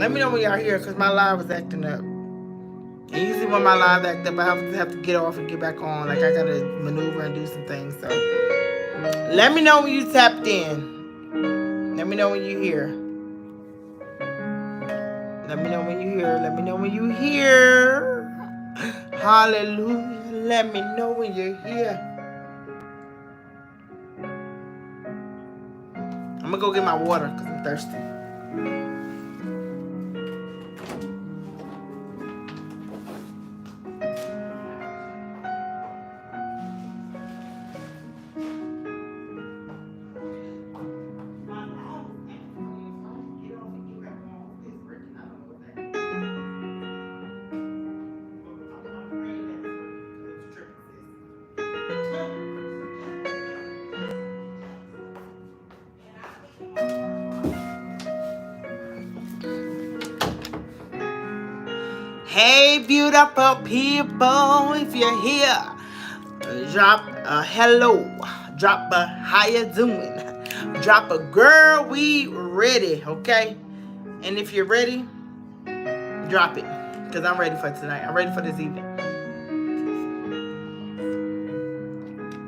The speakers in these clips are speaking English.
Let me know when y'all here, because my live was acting up. And usually when my live act up, I have to get off and get back on. Like, I gotta maneuver and do some things. So let me know when you tapped in. Let me know when you here. Let me know when you here. Let me know when you here. Hallelujah. Let me know when you're here. I'm gonna go get my water because I'm thirsty. Hey, beautiful people, if you're here, drop a hello, drop a how you doing, drop a girl, we ready, okay? And if you're ready, drop it, because I'm ready for tonight. I'm ready for this evening.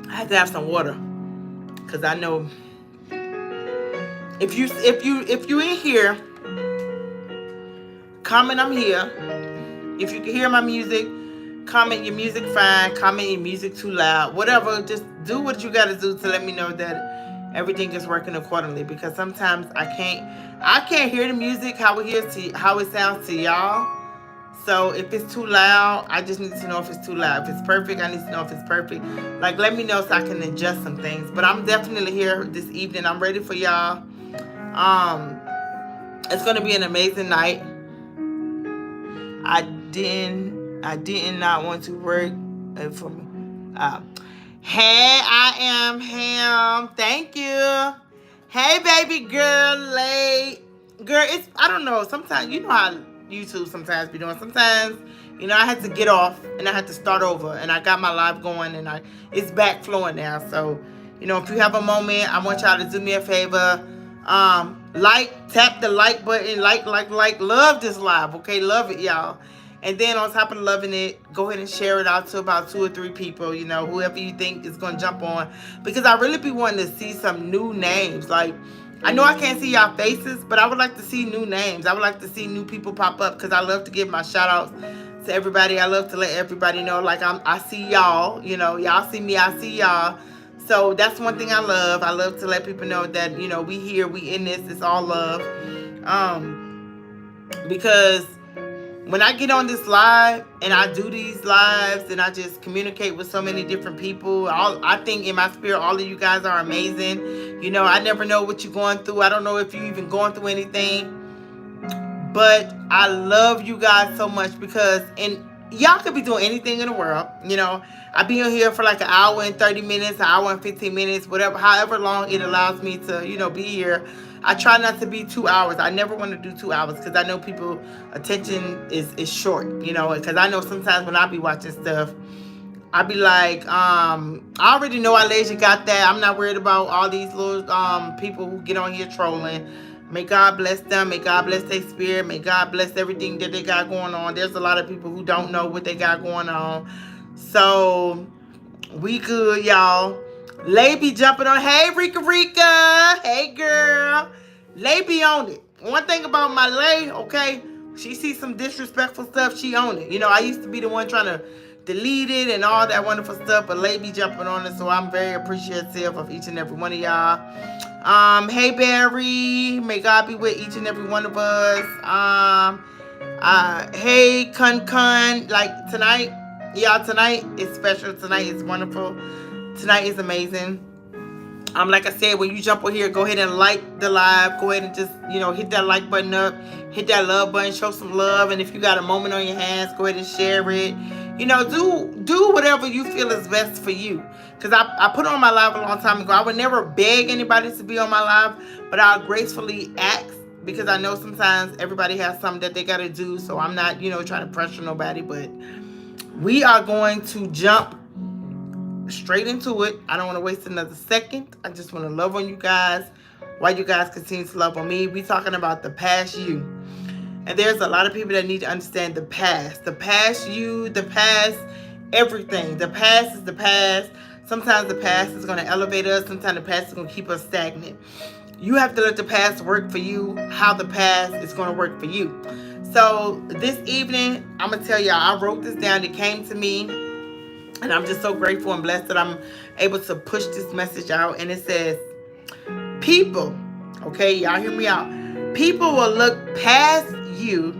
I have to have some water, because I know if you in here, comment I'm here. If you can hear my music, comment your music fine, comment your music too loud, whatever. Just do what you got to do to let me know that everything is working accordingly. Because sometimes I can't hear the music how it sounds to y'all. So if it's too loud, I just need to know if it's too loud. If it's perfect, I need to know if it's perfect. Like, let me know so I can adjust some things. But I'm definitely here this evening. I'm ready for y'all. It's gonna be an amazing night. I did not want to work for me. Hey, I am Ham. Thank you. Hey, baby girl, late. Girl, I don't know. Sometimes, you know how YouTube sometimes be doing. Sometimes, I had to get off and I had to start over. And I got my live going and it's back flowing now. So, if you have a moment, I want y'all to do me a favor. Tap the like button, love this live, okay? Love it, y'all. And then on top of loving it, go ahead and share it out to about 2 or 3 people, whoever you think is going to jump on. Because I really be wanting to see some new names. Like, I know I can't see y'all faces, but I would like to see new names. I would like to see new people pop up because I love to give my shout outs to everybody. I love to let everybody know, like, I see y'all, y'all see me, I see y'all. So that's one thing I love. I love to let people know that, we here, we in this, it's all love. Because when I get on this live and I do these lives and I just communicate with so many different people, I think in my spirit, all of you guys are amazing. I never know what you're going through. I don't know if you're even going through anything. But I love you guys so much because, and y'all could be doing anything in the world. I be on here for like an hour and 30 minutes, an hour and 15 minutes, whatever, however long it allows me to, be here. I try not to be 2 hours. I never want to do 2 hours because I know people attention is short, because I know sometimes when I be watching stuff, I be like, I already know Alasia got that. I'm not worried about all these little people who get on here trolling. May God bless them. May God bless their spirit. May God bless everything that they got going on. There's a lot of people who don't know what they got going on. So, we good, y'all. Lay be jumping on. Hey, Rika. Hey, girl. Lay be on it. One thing about my Lay, okay, she sees some disrespectful stuff, she own it. I used to be the one trying to delete it and all that wonderful stuff, but Lay be jumping on it, so I'm very appreciative of each and every one of y'all. Hey, Barry. May God be with each and every one of us. Hey, Kun. Like, tonight, y'all, tonight is special. Tonight is wonderful. Tonight is amazing. Like I said, when you jump on here, go ahead and like the live. Go ahead and just, hit that like button up. Hit that love button. Show some love. And if you got a moment on your hands, go ahead and share it. Do whatever you feel is best for you. Because I put on my live a long time ago. I would never beg anybody to be on my live, but I'll gracefully ask. Because I know sometimes everybody has something that they got to do. So I'm not, trying to pressure nobody. But we are going to jump straight into it. I don't want to waste another second. I just want to love on you guys while you guys continue to love on me. We talking about the past you. And there's a lot of people that need to understand the past. The past you, the past everything. The past is the past. Sometimes the past is going to elevate us. Sometimes the past is going to keep us stagnant. You have to let the past work for you, how the past is going to work for you. So this evening, I'm going to tell y'all, I wrote this down. It came to me, and I'm just so grateful and blessed that I'm able to push this message out. And it says, people, okay, y'all hear me out. People will look past you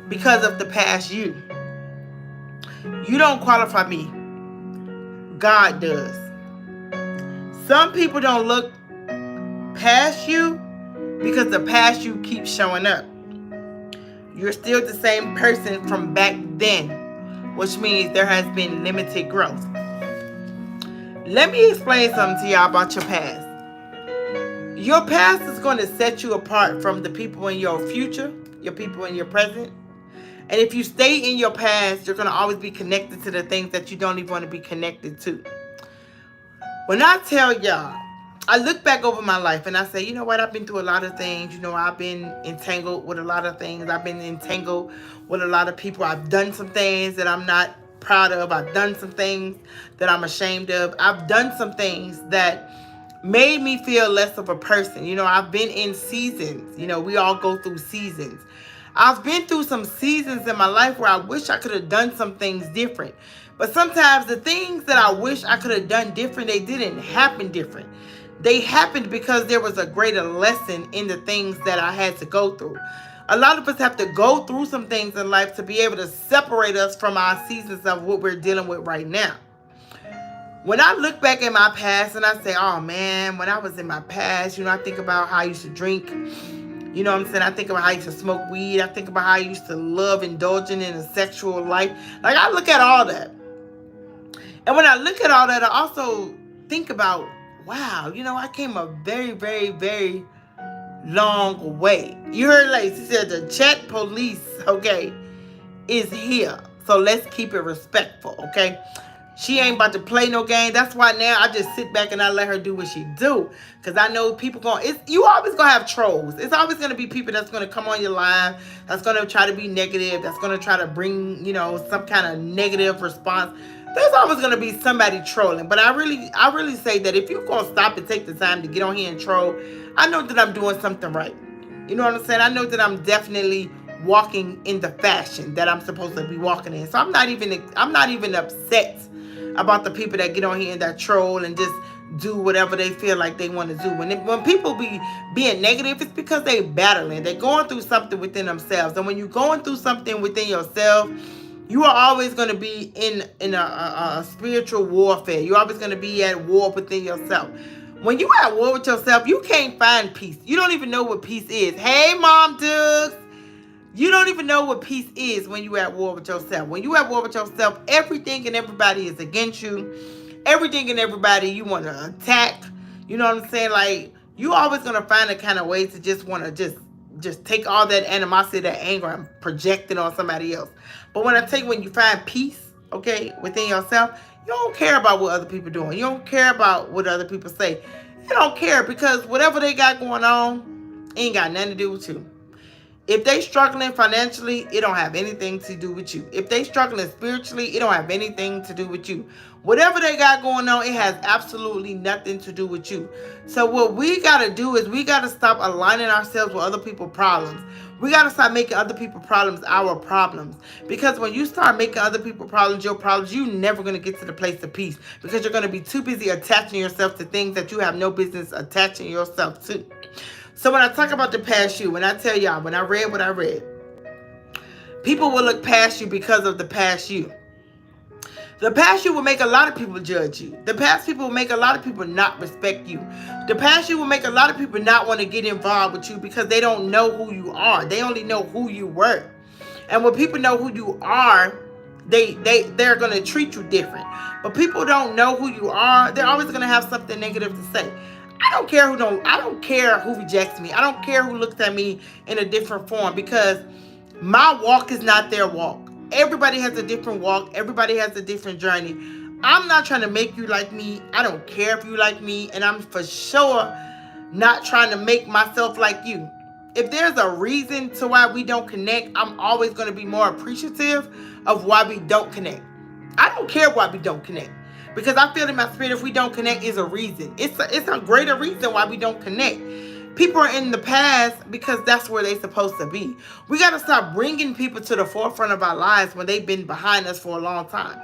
because of the past you. You don't qualify me. God does. Some people don't look past you because the past you keeps showing up. You're still the same person from back then, which means there has been limited growth. Let me explain something to y'all about your past. Your past is going to set you apart from the people in your future, your people in your present. And if you stay in your past, you're going to always be connected to the things that you don't even want to be connected to. When I tell y'all, I look back over my life and I say, you know what? I've been through a lot of things. You know, I've been entangled with a lot of things. I've been entangled with a lot of people. I've done some things that I'm not proud of. I've done some things that I'm ashamed of. I've done some things that made me feel less of a person. You know, I've been in seasons. You know, we all go through seasons. I've been through some seasons in my life where I wish I could have done some things different. But sometimes the things that I wish I could have done different, they didn't happen different. They happened because there was a greater lesson in the things that I had to go through. A lot of us have to go through some things in life to be able to separate us from our seasons of what we're dealing with right now. When I look back at my past and I say, oh man, when I was in my past, you know, I think about how I used to drink. You know what I'm saying? I think about how I used to smoke weed. I think about how I used to love indulging in a sexual life. Like, I look at all that. And when I look at all that, I also think about, wow, you know, I came a very, very, very long way. You heard Lacey said the Chet police, okay, is here. So let's keep it respectful, okay? She ain't about to play no game. That's why now I just sit back and I let her do what she do. Because I know people you always going to have trolls. It's always going to be people that's going to come on your live, that's going to try to be negative, that's going to try to bring, you know, some kind of negative response. There's always going to be somebody trolling. But I really say that if you're going to stop and take the time to get on here and troll, I know that I'm doing something right. You know what I'm saying? I know that I'm definitely walking in the fashion that I'm supposed to be walking in. So I'm not even upset about the people that get on here and that troll and just do whatever they feel like they want to do. When people be being negative, it's because they battling. They're going through something within themselves. And when you're going through something within yourself, you are always going to be in a spiritual warfare. You're always going to be at war within yourself. When you're at war with yourself, you can't find peace. You don't even know what peace is. Hey, Mom Dukes. You don't even know what peace is when you're at war with yourself. When you're at war with yourself, everything and everybody is against you. Everything and everybody you want to attack. You know what I'm saying? Like, you always going to find a kind of way to just want to just take all that animosity, that anger, and project it on somebody else. But when I tell you, when you find peace, okay, within yourself, you don't care about what other people are doing. You don't care about what other people say. You don't care because whatever they got going on ain't got nothing to do with you. If they struggling financially, it don't have anything to do with you. If they struggling spiritually, it don't have anything to do with you. Whatever they got going on, it has absolutely nothing to do with you. So what we got to do is we got to stop aligning ourselves with other people's problems. We got to stop making other people's problems our problems. Because when you start making other people's problems your problems, you're never going to get to the place of peace. Because you're going to be too busy attaching yourself to things that you have no business attaching yourself to. So when I talk about the past you, when I tell y'all, when I read what I read, people will look past you because of the past you. The past you will make a lot of people judge you. The past people will make a lot of people not respect you. The past you will make a lot of people not want to get involved with you because they don't know who you are. They only know who you were. And when people know who you are, they're going to treat you different. But people don't know who you are. They're always going to have something negative to say. I don't care who rejects me. I don't care who looks at me in a different form because my walk is not their walk. Everybody has a different walk. Everybody has a different journey. I'm not trying to make you like me. I don't care if you like me. And I'm for sure not trying to make myself like you. if there's a reason to why we don't connect, I'm always going to be more appreciative of why we don't connect. I don't care why we don't connect. Because I feel in my spirit, if we don't connect, is a reason. It's a greater reason why we don't connect. People are in the past because that's where they're supposed to be. We got to stop bringing people to the forefront of our lives when they've been behind us for a long time.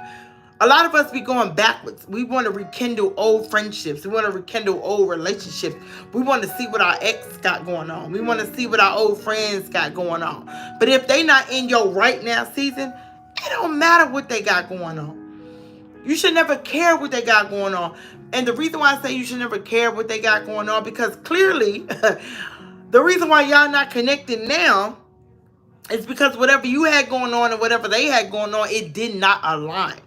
A lot of us be going backwards. We want to rekindle old friendships. We want to rekindle old relationships. We want to see what our ex got going on. We want to see what our old friends got going on. But if they not in your right now season, it don't matter what they got going on. You should never care what they got going on. And the reason why I say you should never care what they got going on, because clearly, the reason why y'all not connected now is because whatever you had going on and whatever they had going on, it did not align.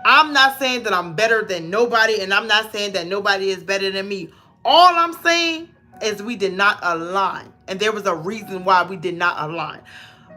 I'm not saying that I'm better than nobody, and I'm not saying that nobody is better than me. All I'm saying is we did not align, and there was a reason why we did not align.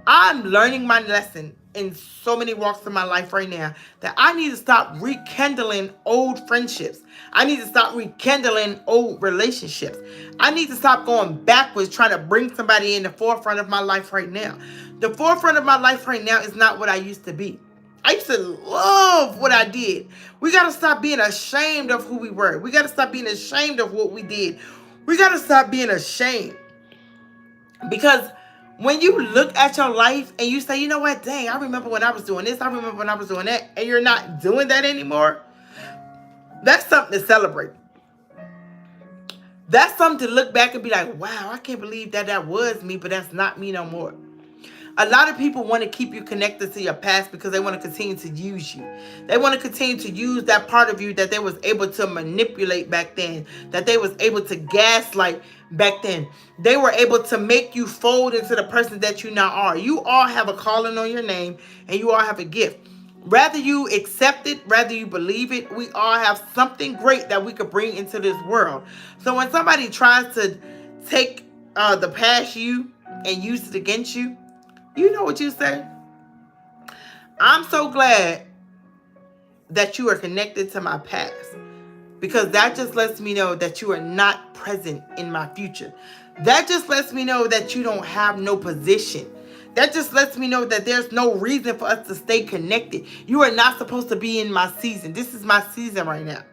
I'm learning my lesson in so many walks of my life right now that I need to stop rekindling old friendships. I need to stop rekindling old relationships. I need to stop going backwards trying to bring somebody in the forefront of my life right now. The forefront of my life right now is not what I used to be. I used to love what I did. We got to stop being ashamed of who we were. We got to stop being ashamed of what we did. We got to stop being ashamed. Because when you look at your life and you say, you know what, dang, I remember when I was doing this, I remember when I was doing that, and you're not doing that anymore, that's something to celebrate. That's something to look back and be like, wow, I can't believe that was me, but that's not me no more. A lot of people want to keep you connected to your past because they want to continue to use you. They want to continue to use that part of you that they was able to manipulate back then, that they was able to gaslight back then. They were able to make you fold into the person that you now are. You all have a calling on your name, and you all have a gift. Rather you accept it, rather you believe it, we all have something great that we could bring into this world. So when somebody tries to take the past you and use it against you, you know what you say? I'm so glad that you are connected to my past, because that just lets me know that you are not present in my future. That just lets me know that you don't have no position. That just lets me know that there's no reason for us to stay connected. You are not supposed to be in my season. This is my season right now.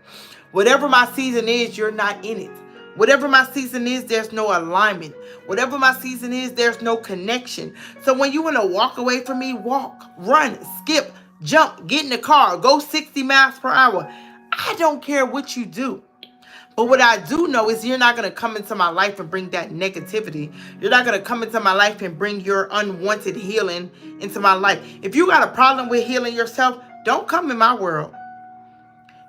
Whatever my season is, you're not in it. Whatever my season is, there's no alignment. Whatever my season is, there's no connection. So when you want to walk away from me, walk, run, skip, jump, get in the car, go 60 miles per hour. I don't care what you do. But what I do know is you're not going to come into my life and bring that negativity. You're not going to come into my life and bring your unwanted healing into my life. If you got a problem with healing yourself, don't come in my world.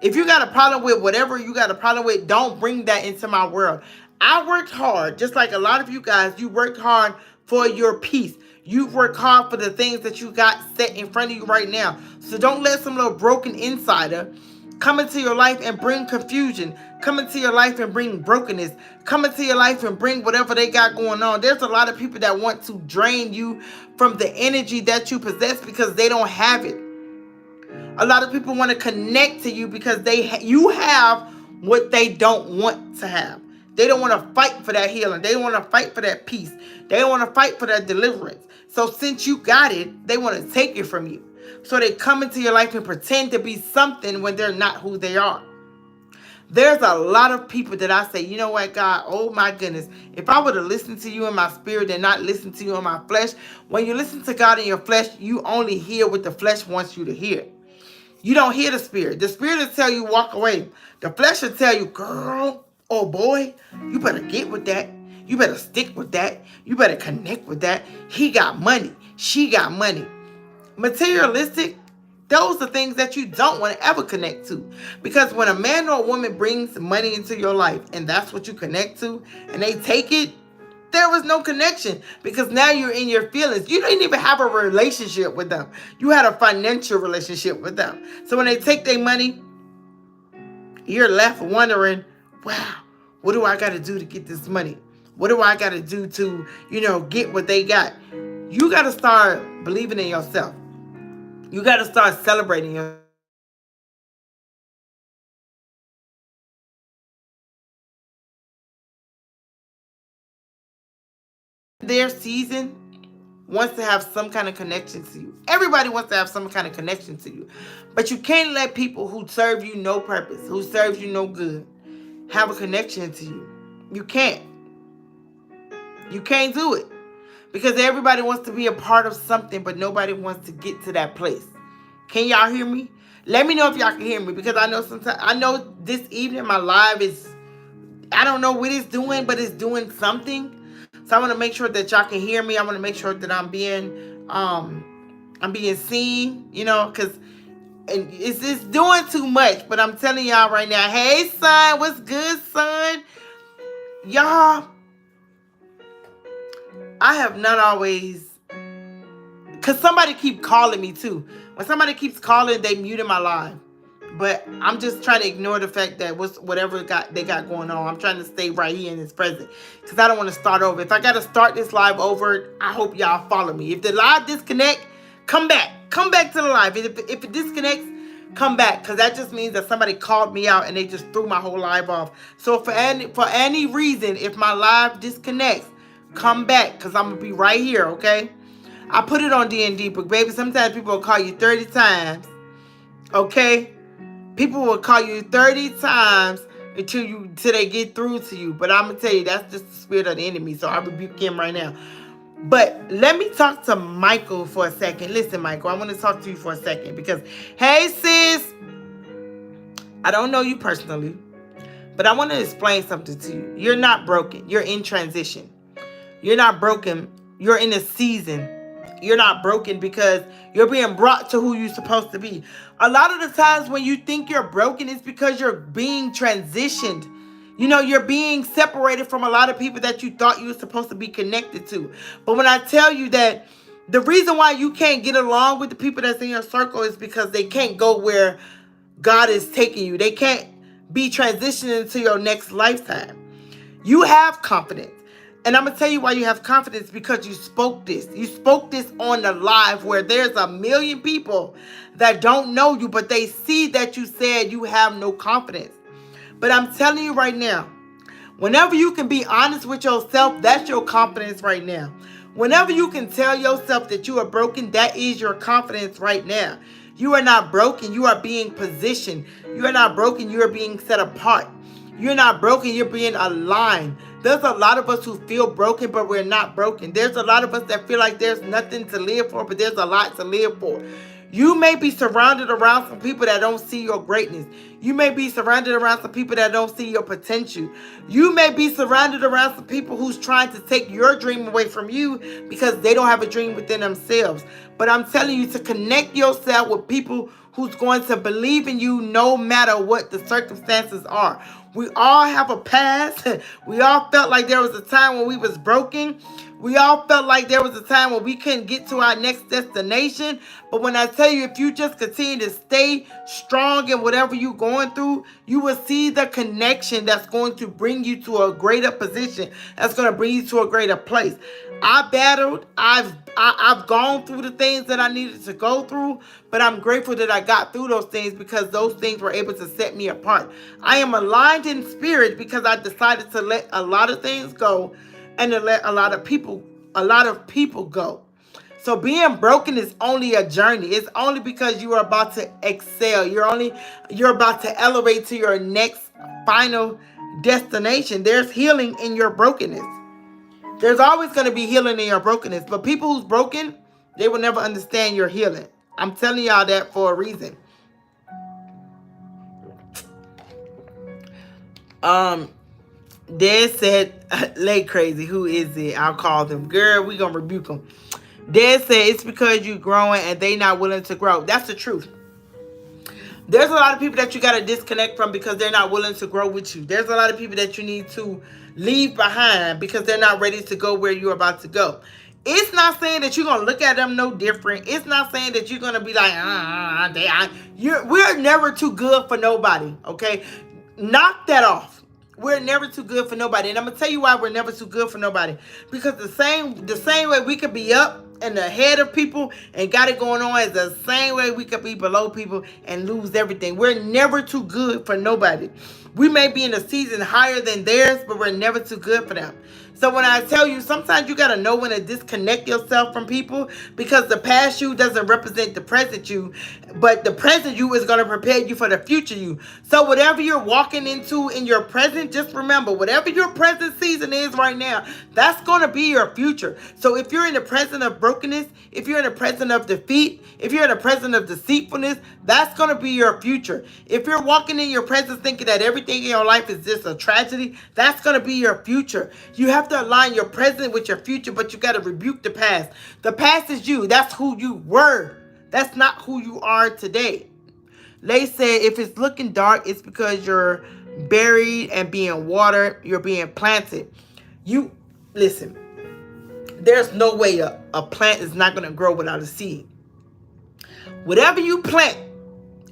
If you got a problem with whatever you got a problem with, don't bring that into my world. I worked hard, just like a lot of you guys. You worked hard for your peace. You worked hard for the things that you got set in front of you right now. So don't let some little broken insider come into your life and bring confusion. Come into your life and bring brokenness. Come into your life and bring whatever they got going on. There's a lot of people that want to drain you from the energy that you possess because they don't have it. A lot of people want to connect to you because you have what they don't want to have. They don't want to fight for that healing. They don't want to fight for that peace. They don't want to fight for that deliverance. So since you got it, they want to take it from you. So they come into your life and pretend to be something when they're not who they are. There's a lot of people that I say, you know what, God, oh my goodness, if I were to listen to you in my spirit and not listen to you in my flesh, when you listen to God in your flesh, you only hear what the flesh wants you to hear. You don't hear the spirit. The spirit will tell you walk away. The flesh will tell you, girl, oh boy, you better get with that. You better stick with that. You better connect with that. He got money. She got money. Materialistic, those are things that you don't want to ever connect to. Because when a man or a woman brings money into your life and that's what you connect to and they take it, there was no connection because now you're in your feelings. You didn't even have a relationship with them. You had a financial relationship with them. So when they take their money, you're left wondering, wow, what do I got to do to get this money? What do I got to do to, get what they got? You got to start believing in yourself. You got to start celebrating yourself. their season wants to have some kind of connection to you. Everybody wants to have some kind of connection to you. But you can't let people who serve you no purpose, who serve you no good, have a connection to you. You can't. You can't do it. Because everybody wants to be a part of something, but nobody wants to get to that place. Can y'all hear me? Let me know if y'all can hear me, because I know this evening my live is, I don't know what it's doing, but it's doing something. So I want to make sure that y'all can hear me. I want to make sure that I'm being seen, you know, because it's doing too much. But I'm telling y'all right now, hey son, what's good, son? Y'all, I have not always, because somebody keep calling me too. When somebody keeps calling, they muted my live. But I'm just trying to ignore the fact that whatever they got going on, I'm trying to stay right here in this present, because I don't want to start over. If I got to start this live over, I hope y'all follow me. If the live disconnect, come back. Come back to the live. If it disconnects, come back, because that just means that somebody called me out and they just threw my whole live off. So for any reason, if my live disconnects, come back, because I'm going to be right here, okay? I put it on D&D, but baby, sometimes people will call you 30 times, okay? People will call you 30 times until they get through to you. But I'm going to tell you, that's just the spirit of the enemy. So I rebuke him right now. But let me talk to Michael for a second. Listen, Michael, I want to talk to you for a second. Because, hey, sis, I don't know you personally, but I want to explain something to you. You're not broken. You're in transition. You're not broken. You're in a season. You're not broken because you're being brought to who you're supposed to be. A lot of the times when you think you're broken, it's because you're being transitioned. You know, you're being separated from a lot of people that you thought you were supposed to be connected to. But when I tell you that the reason why you can't get along with the people that's in your circle is because they can't go where God is taking you. They can't be transitioning into your next lifetime. You have confidence. And I'm going to tell you why you have confidence, because you spoke this. You spoke this on the live where there's 1 million people that don't know you, but they see that you said you have no confidence. But I'm telling you right now, whenever you can be honest with yourself, that's your confidence right now. Whenever you can tell yourself that you are broken, that is your confidence right now. You are not broken. You are being positioned. You are not broken. You are being set apart. You're not broken. You're being aligned. There's a lot of us who feel broken, but we're not broken. There's a lot of us that feel like there's nothing to live for, but there's a lot to live for. You may be surrounded around some people that don't see your greatness. You may be surrounded around some people that don't see your potential. You may be surrounded around some people who's trying to take your dream away from you because they don't have a dream within themselves. But I'm telling you to connect yourself with people who's going to believe in you no matter what the circumstances are. We all have a past. We all felt like there was a time when we was broken. We all felt like there was a time when we couldn't get to our next destination. But when I tell you, if you just continue to stay strong in whatever you're going through, you will see the connection that's going to bring you to a greater position. That's going to bring you to a greater place. I battled. I've gone through the things that I needed to go through, but I'm grateful that I got through those things because those things were able to set me apart. I am aligned in spirit because I decided to let a lot of things go and to let a lot of people go. So being broken is only a journey. It's only because you are about to excel. You're about to elevate to your next final destination. There's healing in your brokenness. There's always going to be healing in your brokenness. But people who's broken, they will never understand your healing. I'm telling y'all that for a reason. Dad said, lay crazy. Who is it? I'll call them. Girl, we going to rebuke them. Dad said it's because you're growing and they not willing to grow. That's the truth. There's a lot of people that you got to disconnect from because they're not willing to grow with you. There's a lot of people that you need to leave behind because they're not ready to go where you're about to go. It's not saying that you're going to look at them no different. It's not saying that you're going to be like, we're never too good for nobody, okay? Knock that off. We're never too good for nobody. And I'm going to tell you why we're never too good for nobody. Because the same way we could be up and the head of people and got it going on is the same way we could be below people and lose everything. We're never too good for nobody. We may be in a season higher than theirs, but we're never too good for them. So when I tell you, sometimes you got to know when to disconnect yourself from people, because the past you doesn't represent the present you, but the present you is going to prepare you for the future you. So whatever you're walking into in your present, just remember, whatever your present season is right now, that's going to be your future. So if you're in the present of brokenness, if you're in the present of defeat, if you're in the present of deceitfulness, that's going to be your future. If you're walking in your present thinking that everything in your life is just a tragedy, that's going to be your future. You have to align your present with your future, but you got to rebuke the past. The past is you. That's who you were. That's not who you are today. They said if it's looking dark, it's because you're buried and being watered. You're being planted. You listen. There's no way a plant is not going to grow without a seed. Whatever you plant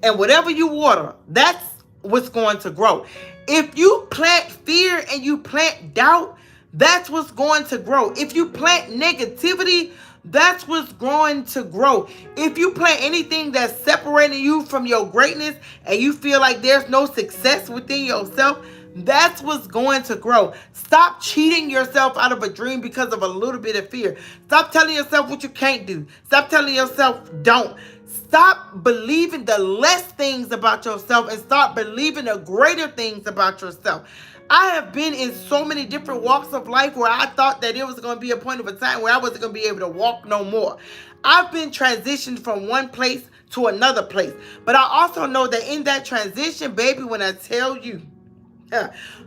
and whatever you water, that's what's going to grow. If you plant fear and you plant doubt, that's what's going to grow. If you plant negativity, that's what's going to grow. If you plant anything that's separating you from your greatness and you feel like there's no success within yourself, that's what's going to grow. Stop cheating yourself out of a dream because of a little bit of fear. Stop telling yourself what you can't do. Stop telling yourself don't. Stop believing the less things about yourself and start believing the greater things about yourself. I have been in so many different walks of life where I thought that it was going to be a point of a time where I wasn't going to be able to walk no more. I've been transitioned from one place to another place. But I also know that in that transition, baby, when I tell you,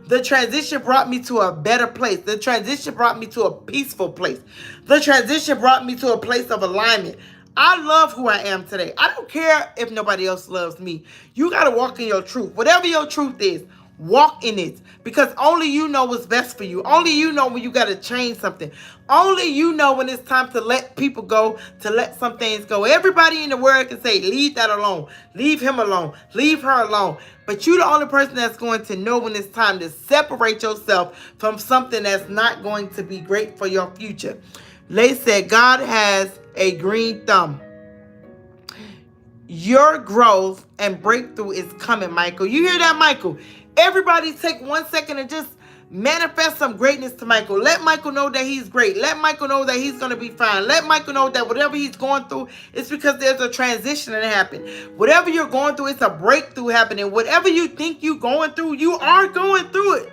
the transition brought me to a better place. The transition brought me to a peaceful place. The transition brought me to a place of alignment. I love who I am today. I don't care if nobody else loves me. You got to walk in your truth. Whatever your truth is, walk in it. Because only you know what's best for you. Only you know when you got to change something. Only you know when it's time to let people go, to let some things go. Everybody in the world can say, leave that alone. Leave him alone. Leave her alone. But you're the only person that's going to know when it's time to separate yourself from something that's not going to be great for your future. They said God has a green thumb. Your growth and breakthrough is coming, Michael. You hear that, Michael? Everybody take 1 second and just manifest some greatness to Michael. Let Michael know that he's great. Let Michael know that he's going to be fine. Let Michael know that whatever he's going through, it's because there's a transition that happened. Whatever you're going through, it's a breakthrough happening. Whatever you think you're going through, you are going through it.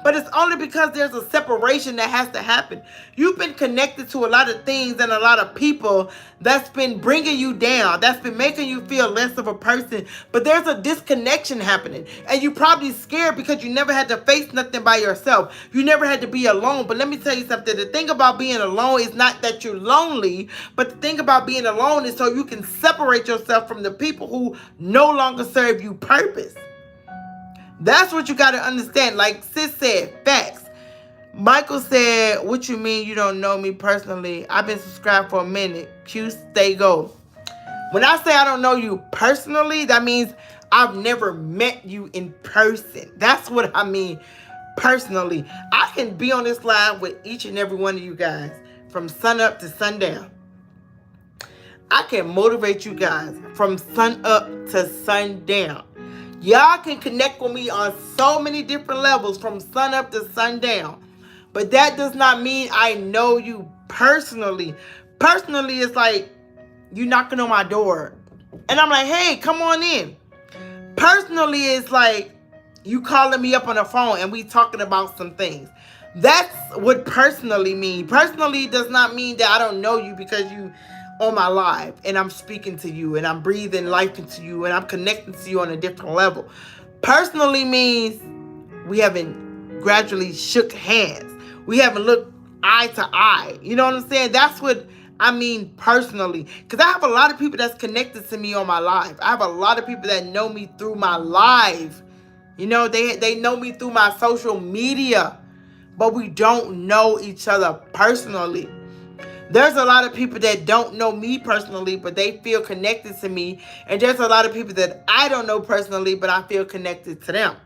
But it's only because there's a separation that has to happen. You've been connected to a lot of things and a lot of people that's been bringing you down, that's been making you feel less of a person. But there's a disconnection happening. And you're probably scared because you never had to face nothing by yourself. You never had to be alone. But let me tell you something. The thing about being alone is not that you're lonely. But the thing about being alone is so you can separate yourself from the people who no longer serve you purpose. That's what you got to understand. Like sis said, facts. Michael said, what you mean you don't know me personally? I've been subscribed for a minute. Q, stay go. When I say I don't know you personally, that means I've never met you in person. That's what I mean personally. I can be on this live with each and every one of you guys from sun up to sundown. I can motivate you guys from sun up to sundown. Y'all can connect with me on so many different levels from sun up to sundown. But that does not mean I know you personally. Personally, it's like you knocking on my door. And I'm like, hey, come on in. Personally, it's like you calling me up on the phone and we talking about some things. That's what personally mean. Personally does not mean that I don't know you because you on my live and I'm speaking to you and I'm breathing life into you and I'm connecting to you on a different level. Personally means we haven't gradually shook hands. We haven't looked eye to eye. You know what I'm saying? That's what I mean personally. Because I have a lot of people that's connected to me on my live. I have a lot of people that know me through my live. You know, they know me through my social media. But we don't know each other personally. There's a lot of people that don't know me personally, but they feel connected to me. And there's a lot of people that I don't know personally, but I feel connected to them.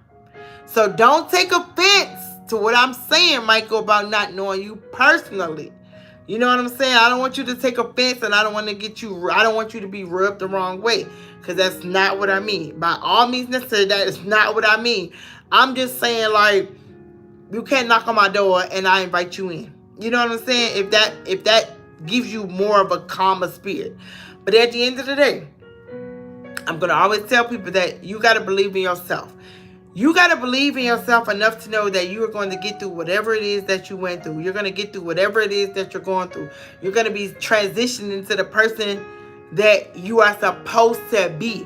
So don't take offense to what I'm saying, Michael, about not knowing you personally. You know what I'm saying? I don't want you to take offense, and I don't want you to be rubbed the wrong way, because that's not what I mean. By all means necessary, that is not what I mean. I'm just saying, like, you can't knock on my door and I invite you in. You know what I'm saying? If that gives you more of a calmer spirit. But at the end of the day, I'm going to always tell people that you got to believe in yourself. You got to believe in yourself enough to know that you are going to get through whatever it is that you went through. You're going to get through whatever it is that you're going through. You're going to be transitioning into the person that you are supposed to be.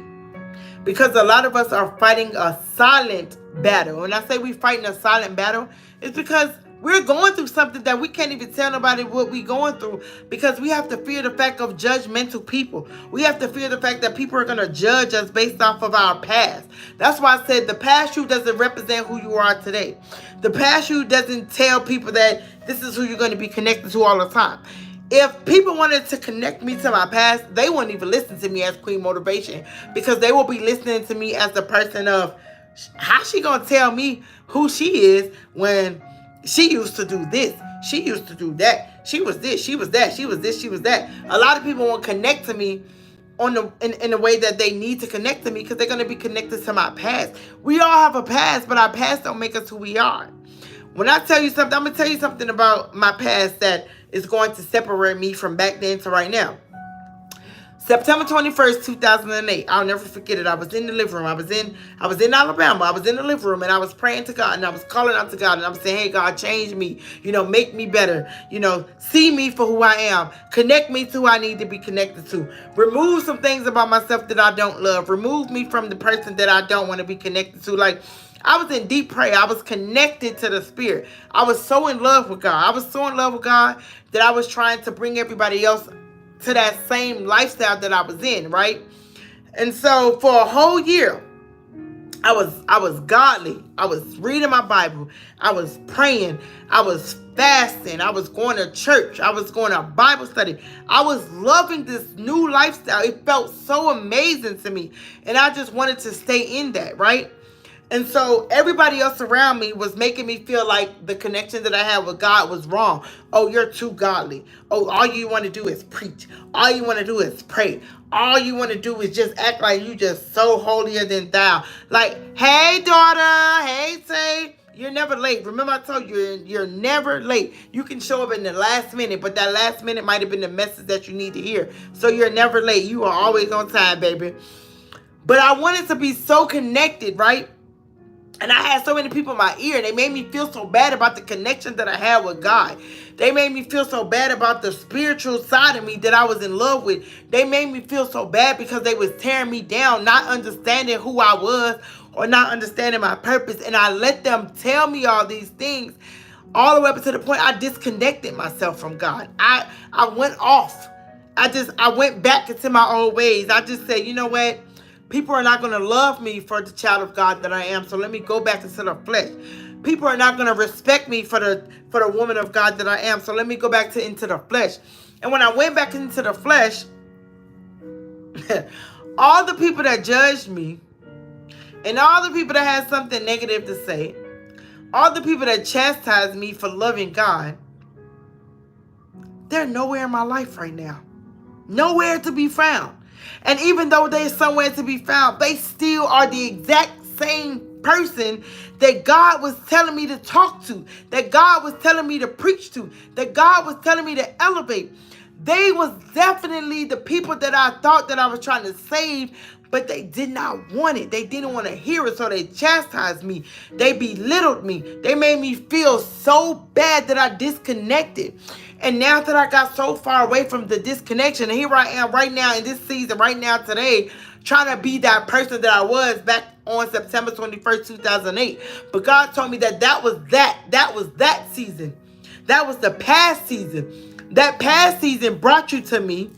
Because a lot of us are fighting a silent battle. When I say we're fighting a silent battle, it's because we're going through something that we can't even tell nobody what we're going through, because we have to fear the fact of judgmental people. We have to fear the fact that people are going to judge us based off of our past. That's why I said the past you doesn't represent who you are today. The past you doesn't tell people that this is who you're going to be connected to all the time. If people wanted to connect me to my past, they wouldn't even listen to me as Queen Motivation, because they will be listening to me as the person of, how she going to tell me who she is when she used to do this, she used to do that, she was this, she was that, she was this, she was that. A lot of people won't connect to me in the way that they need to connect to me, because they're going to be connected to my past. We all have a past, but our past don't make us who we are. When I tell you something, I'm going to tell you something about my past that is going to separate me from back then to right now. September 21st, 2008. I'll never forget it. I was in the living room. I was in Alabama. I was in the living room, and I was praying to God, and I was calling out to God, and I was saying, hey, God, change me. Make me better. See me for who I am. Connect me to who I need to be connected to. Remove some things about myself that I don't love. Remove me from the person that I don't want to be connected to. Like, I was in deep prayer. I was connected to the Spirit. I was so in love with God. I was so in love with God that I was trying to bring everybody else to that same lifestyle that I was in, right? And so for a whole year, I was godly. I was reading my Bible. I was praying. I was fasting. I was going to church. I was going to Bible study. I was loving this new lifestyle. It felt so amazing to me. And I just wanted to stay in that, right? And so everybody else around me was making me feel like the connection that I had with God was wrong. Oh, you're too godly. Oh, all you want to do is preach. All you want to do is pray. All you want to do is just act like you just so holier than thou. Like, hey, daughter. Hey, Tay. You're never late. Remember I told you, you're never late. You can show up in the last minute, but that last minute might have been the message that you need to hear. So you're never late. You are always on time, baby. But I wanted to be so connected, right? And I had so many people in my ear, and they made me feel so bad about the connection that I had with God. They made me feel so bad about the spiritual side of me that I was in love with. They made me feel so bad because they was tearing me down, not understanding who I was or not understanding my purpose. And I let them tell me all these things all the way up to the point I disconnected myself from God. I went off. I went back into my old ways. I just said, you know what? People are not going to love me for the child of God that I am, so let me go back into the flesh. People are not going to respect me for the woman of God that I am, so let me go back into the flesh. And when I went back into the flesh, all the people that judged me, and all the people that had something negative to say, all the people that chastised me for loving God, they're nowhere in my life right now. Nowhere to be found. And even though they're somewhere to be found, they still are the exact same person that God was telling me to talk to, that God was telling me to preach to, that God was telling me to elevate. They was definitely the people that I thought that I was trying to save, but they did not want it. They didn't want to hear it, so they chastised me. They belittled me. They made me feel so bad that I disconnected. And now that I got so far away from the disconnection, and here I am right now in this season, right now today, trying to be that person that I was back on September 21st, 2008. But God told me that was that season. That was the past season. That past season brought you to me,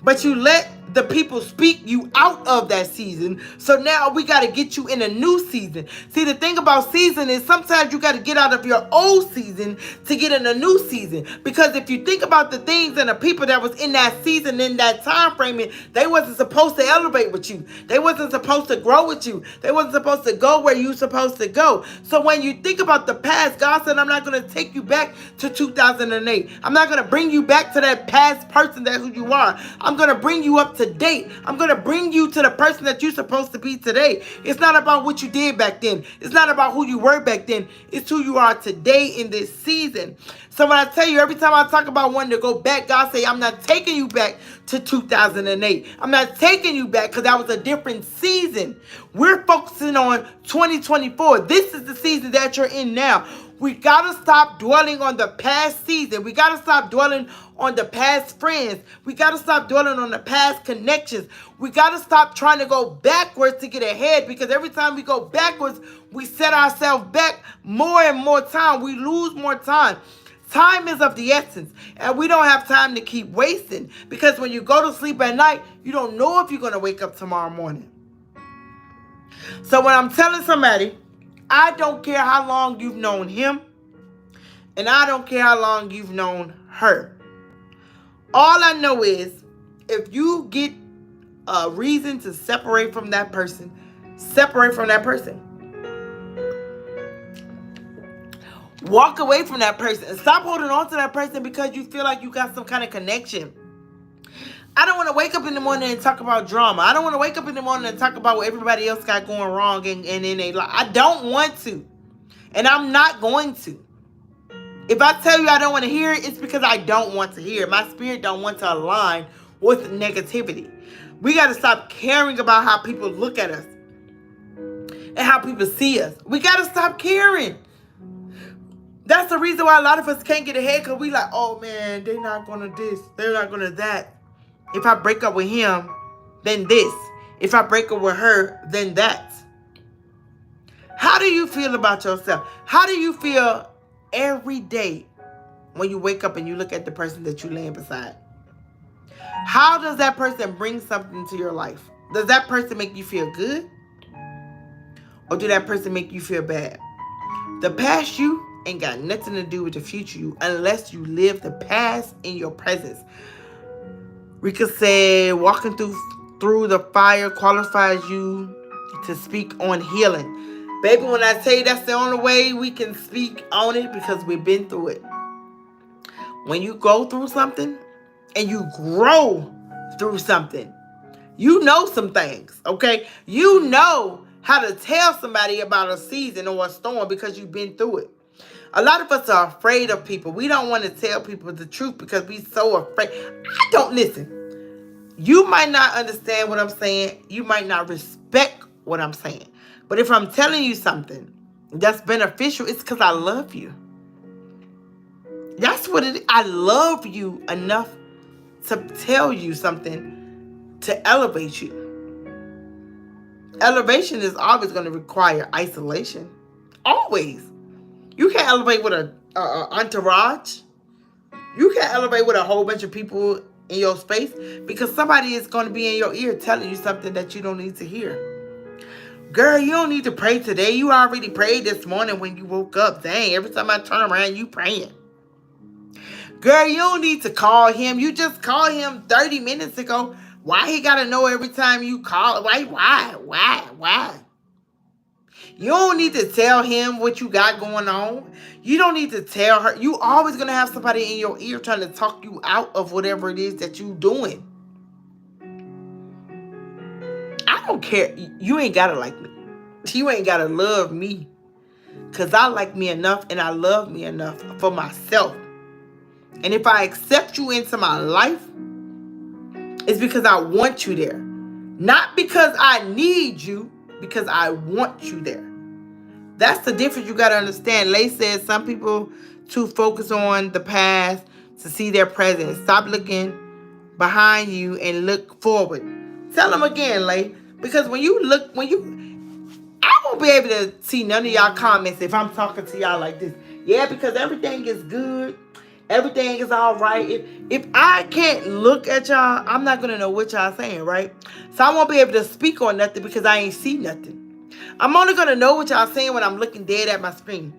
but you let the people speak you out of that season. So now we got to get you in a new season. See, the thing about season is sometimes you got to get out of your old season to get in a new season. Because if you think about the things and the people that was in that season, in that time frame, they wasn't supposed to elevate with you. They wasn't supposed to grow with you. They wasn't supposed to go where you supposed to go. So when you think about the past, God said, I'm not going to take you back to 2008. I'm not going to bring you back to that past person that who you are. I'm going to bring you up to date. I'm going to bring you to the person that you're supposed to be today. It's not about what you did back then. It's not about who you were back then. It's who you are today in this season. So when I tell you, every time I talk about wanting to go back, God say, I'm not taking you back to 2008. I'm not taking you back because that was a different season. We're focusing on 2024. This is the season that you're in now. We got to stop dwelling on the past season. We got to stop dwelling on the past friends. We got to stop dwelling on the past connections. We got to stop trying to go backwards to get ahead, because every time we go backwards, we set ourselves back more and more time. We lose more time. Time is of the essence, and we don't have time to keep wasting, because when you go to sleep at night, you don't know if you're going to wake up tomorrow morning. So when I'm telling somebody, I don't care how long you've known him, and I don't care how long you've known her. All I know is if you get a reason to separate from that person, separate from that person. Walk away from that person and stop holding on to that person because you feel like you got some kind of connection. I don't want to wake up in the morning and talk about drama. I don't want to wake up in the morning and talk about what everybody else got going wrong and in their life. I don't want to. And I'm not going to. If I tell you I don't want to hear it, it's because I don't want to hear it. My spirit don't want to align with negativity. We got to stop caring about how people look at us and how people see us. We got to stop caring. That's the reason why a lot of us can't get ahead, because we like, oh man, they're not going to this. They're not going to that. If I break up with him, then this. If I break up with her, then that. How do you feel about yourself? How do you feel every day when you wake up and you look at the person that you're laying beside? How does that person bring something to your life? Does that person make you feel good? Or do that person make you feel bad? The past you ain't got nothing to do with the future you unless you live the past in your presence. Rika said, walking through the fire qualifies you to speak on healing. Baby, when I tell you that's the only way we can speak on it, because we've been through it. When you go through something and you grow through something, you know some things, okay? You know how to tell somebody about a season or a storm because you've been through it. A lot of us are afraid of people. We don't want to tell people the truth because we're so afraid. I don't listen. You might not understand what I'm saying. You might not respect what I'm saying. But if I'm telling you something that's beneficial, it's because I love you. That's what it is. I love you enough to tell you something to elevate you. Elevation is always going to require isolation. Always. You can't elevate with an entourage. You can't elevate with a whole bunch of people in your space, because somebody is going to be in your ear telling you something that you don't need to hear. Girl, you don't need to pray today. You already prayed this morning when you woke up. Dang, every time I turn around, you praying. Girl, you don't need to call him. You just called him 30 minutes ago. Why he got to know every time you call? Why? You don't need to tell him what you got going on. You don't need to tell her. You always going to have somebody in your ear trying to talk you out of whatever it is that you doing. I don't care. You ain't got to like me. You ain't got to love me. Because I like me enough and I love me enough for myself. And if I accept you into my life, it's because I want you there. Not because I need you, because I want you there. That's the difference you got to understand. Lay says some people too focus on the past to see their present. Stop looking behind you and look forward. Tell them again, Lay. Because I won't be able to see none of y'all comments if I'm talking to y'all like this. Yeah, because everything is good. Everything is all right. If I can't look at y'all, I'm not going to know what y'all saying, right? So I won't be able to speak on nothing because I ain't see nothing. I'm only going to know what y'all saying when I'm looking dead at my screen.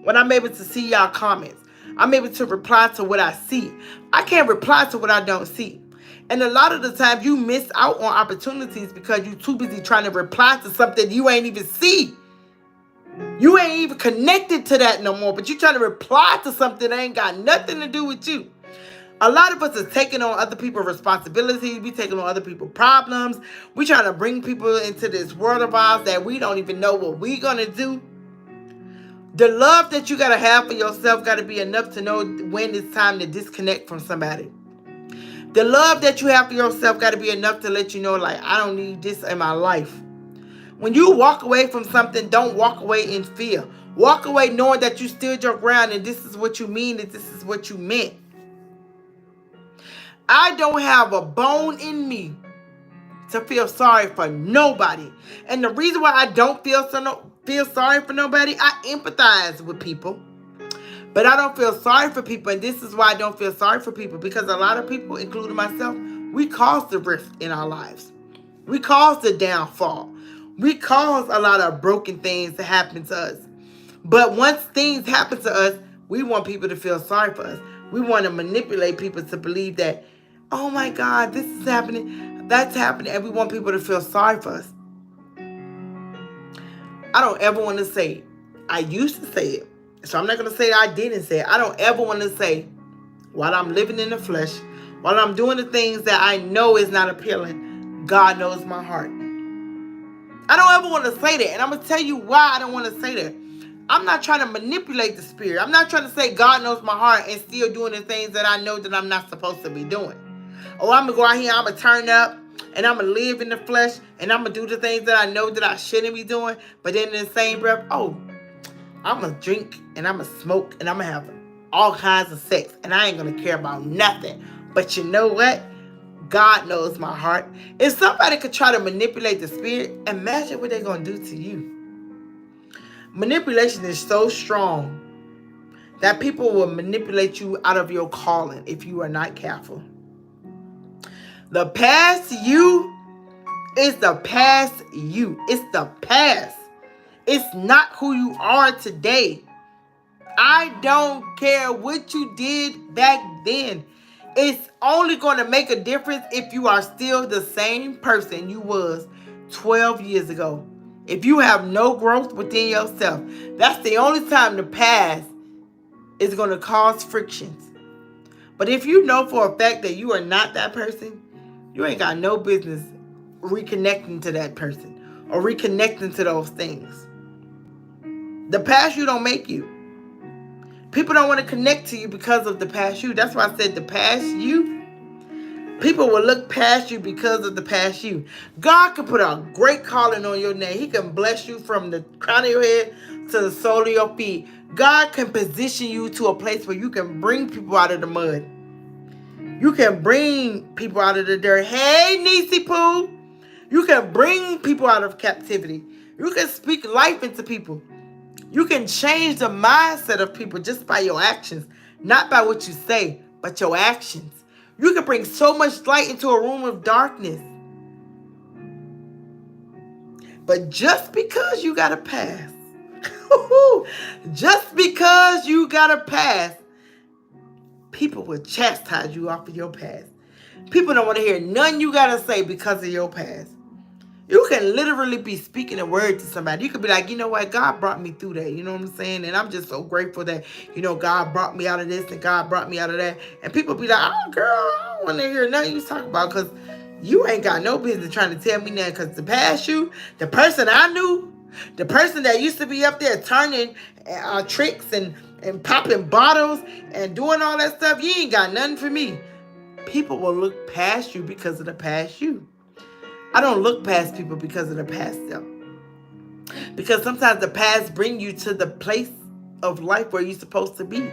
When I'm able to see y'all comments. I'm able to reply to what I see. I can't reply to what I don't see. And a lot of the times you miss out on opportunities because you're too busy trying to reply to something you ain't even see. You ain't even connected to that no more, but you trying to reply to something that ain't got nothing to do with you. A lot of us is taking on other people's responsibilities. We taking on other people's problems. We trying to bring people into this world of ours that we don't even know what we gonna do. The love that you gotta have for yourself gotta be enough to know when it's time to disconnect from somebody. The love that you have for yourself gotta be enough to let you know, like, I don't need this in my life. When you walk away from something, don't walk away in fear. Walk away knowing that you stood your ground and this is what you mean and this is what you meant. I don't have a bone in me to feel sorry for nobody. And the reason why I don't feel sorry for nobody, I empathize with people. But I don't feel sorry for people. And this is why I don't feel sorry for people. Because a lot of people, including myself, we cause the rift in our lives. We cause the downfall. We cause a lot of broken things to happen to us. But once things happen to us, we want people to feel sorry for us. We want to manipulate people to believe that, oh my God, this is happening, that's happening, and we want people to feel sorry for us. I don't ever want to say, I used to say it, so I'm not going to say I didn't say it. I don't ever want to say, while I'm living in the flesh, while I'm doing the things that I know is not appealing, God knows my heart. I don't ever want to say that. And I'm going to tell you why I don't want to say that. I'm not trying to manipulate the spirit. I'm not trying to say God knows my heart and still doing the things that I know that I'm not supposed to be doing. Oh, I'm going to go out here, I'm going to turn up, and I'm going to live in the flesh, and I'm going to do the things that I know that I shouldn't be doing. But then in the same breath, oh, I'm going to drink, and I'm going to smoke, and I'm going to have all kinds of sex, and I ain't going to care about nothing. But you know what? God knows my heart. If somebody could try to manipulate the spirit, imagine what they're going to do to you. Manipulation is so strong that people will manipulate you out of your calling if you are not careful. The past you is the past you. It's the past. It's not who you are today. I don't care what you did back then. It's only going to make a difference if you are still the same person you was 12 years ago. If you have no growth within yourself, that's the only time the past is going to cause frictions. But if you know for a fact that you are not that person, you ain't got no business reconnecting to that person or reconnecting to those things. The past you don't make you. People don't want to connect to you because of the past you. That's why I said the past you. People will look past you because of the past you. God can put a great calling on your name. He can bless you from the crown of your head to the sole of your feet. God can position you to a place where you can bring people out of the mud. You can bring people out of the dirt. Hey, Niecy Pooh. You can bring people out of captivity. You can speak life into people. You can change the mindset of people just by your actions. Not by what you say, but your actions. You can bring so much light into a room of darkness. But just because you got a pass, just because you got a pass, people will chastise you off of your past. People don't want to hear nothing you got to say because of your past. You can literally be speaking a word to somebody. You could be like, you know what? God brought me through that. You know what I'm saying? And I'm just so grateful that, God brought me out of this and God brought me out of that. And people be like, oh, girl, I don't want to hear nothing you talk about because you ain't got no business trying to tell me that. Because the past you, the person I knew, the person that used to be up there turning tricks and popping bottles and doing all that stuff, you ain't got nothing for me. People will look past you because of the past you. I don't look past people because of the past them. Because sometimes the past bring you to the place of life where you're supposed to be.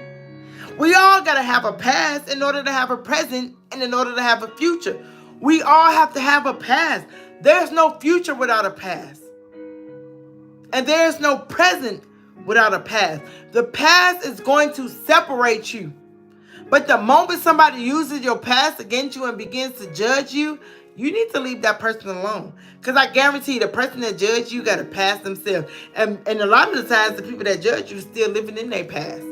We all got to have a past in order to have a present and in order to have a future. We all have to have a past. There's no future without a past. And there's no present without a past. The past is going to separate you. But the moment somebody uses your past against you and begins to judge you, you need to leave that person alone. Because I guarantee you, the person that judged you got a past themselves. And a lot of the times, the people that judge you still living in their past.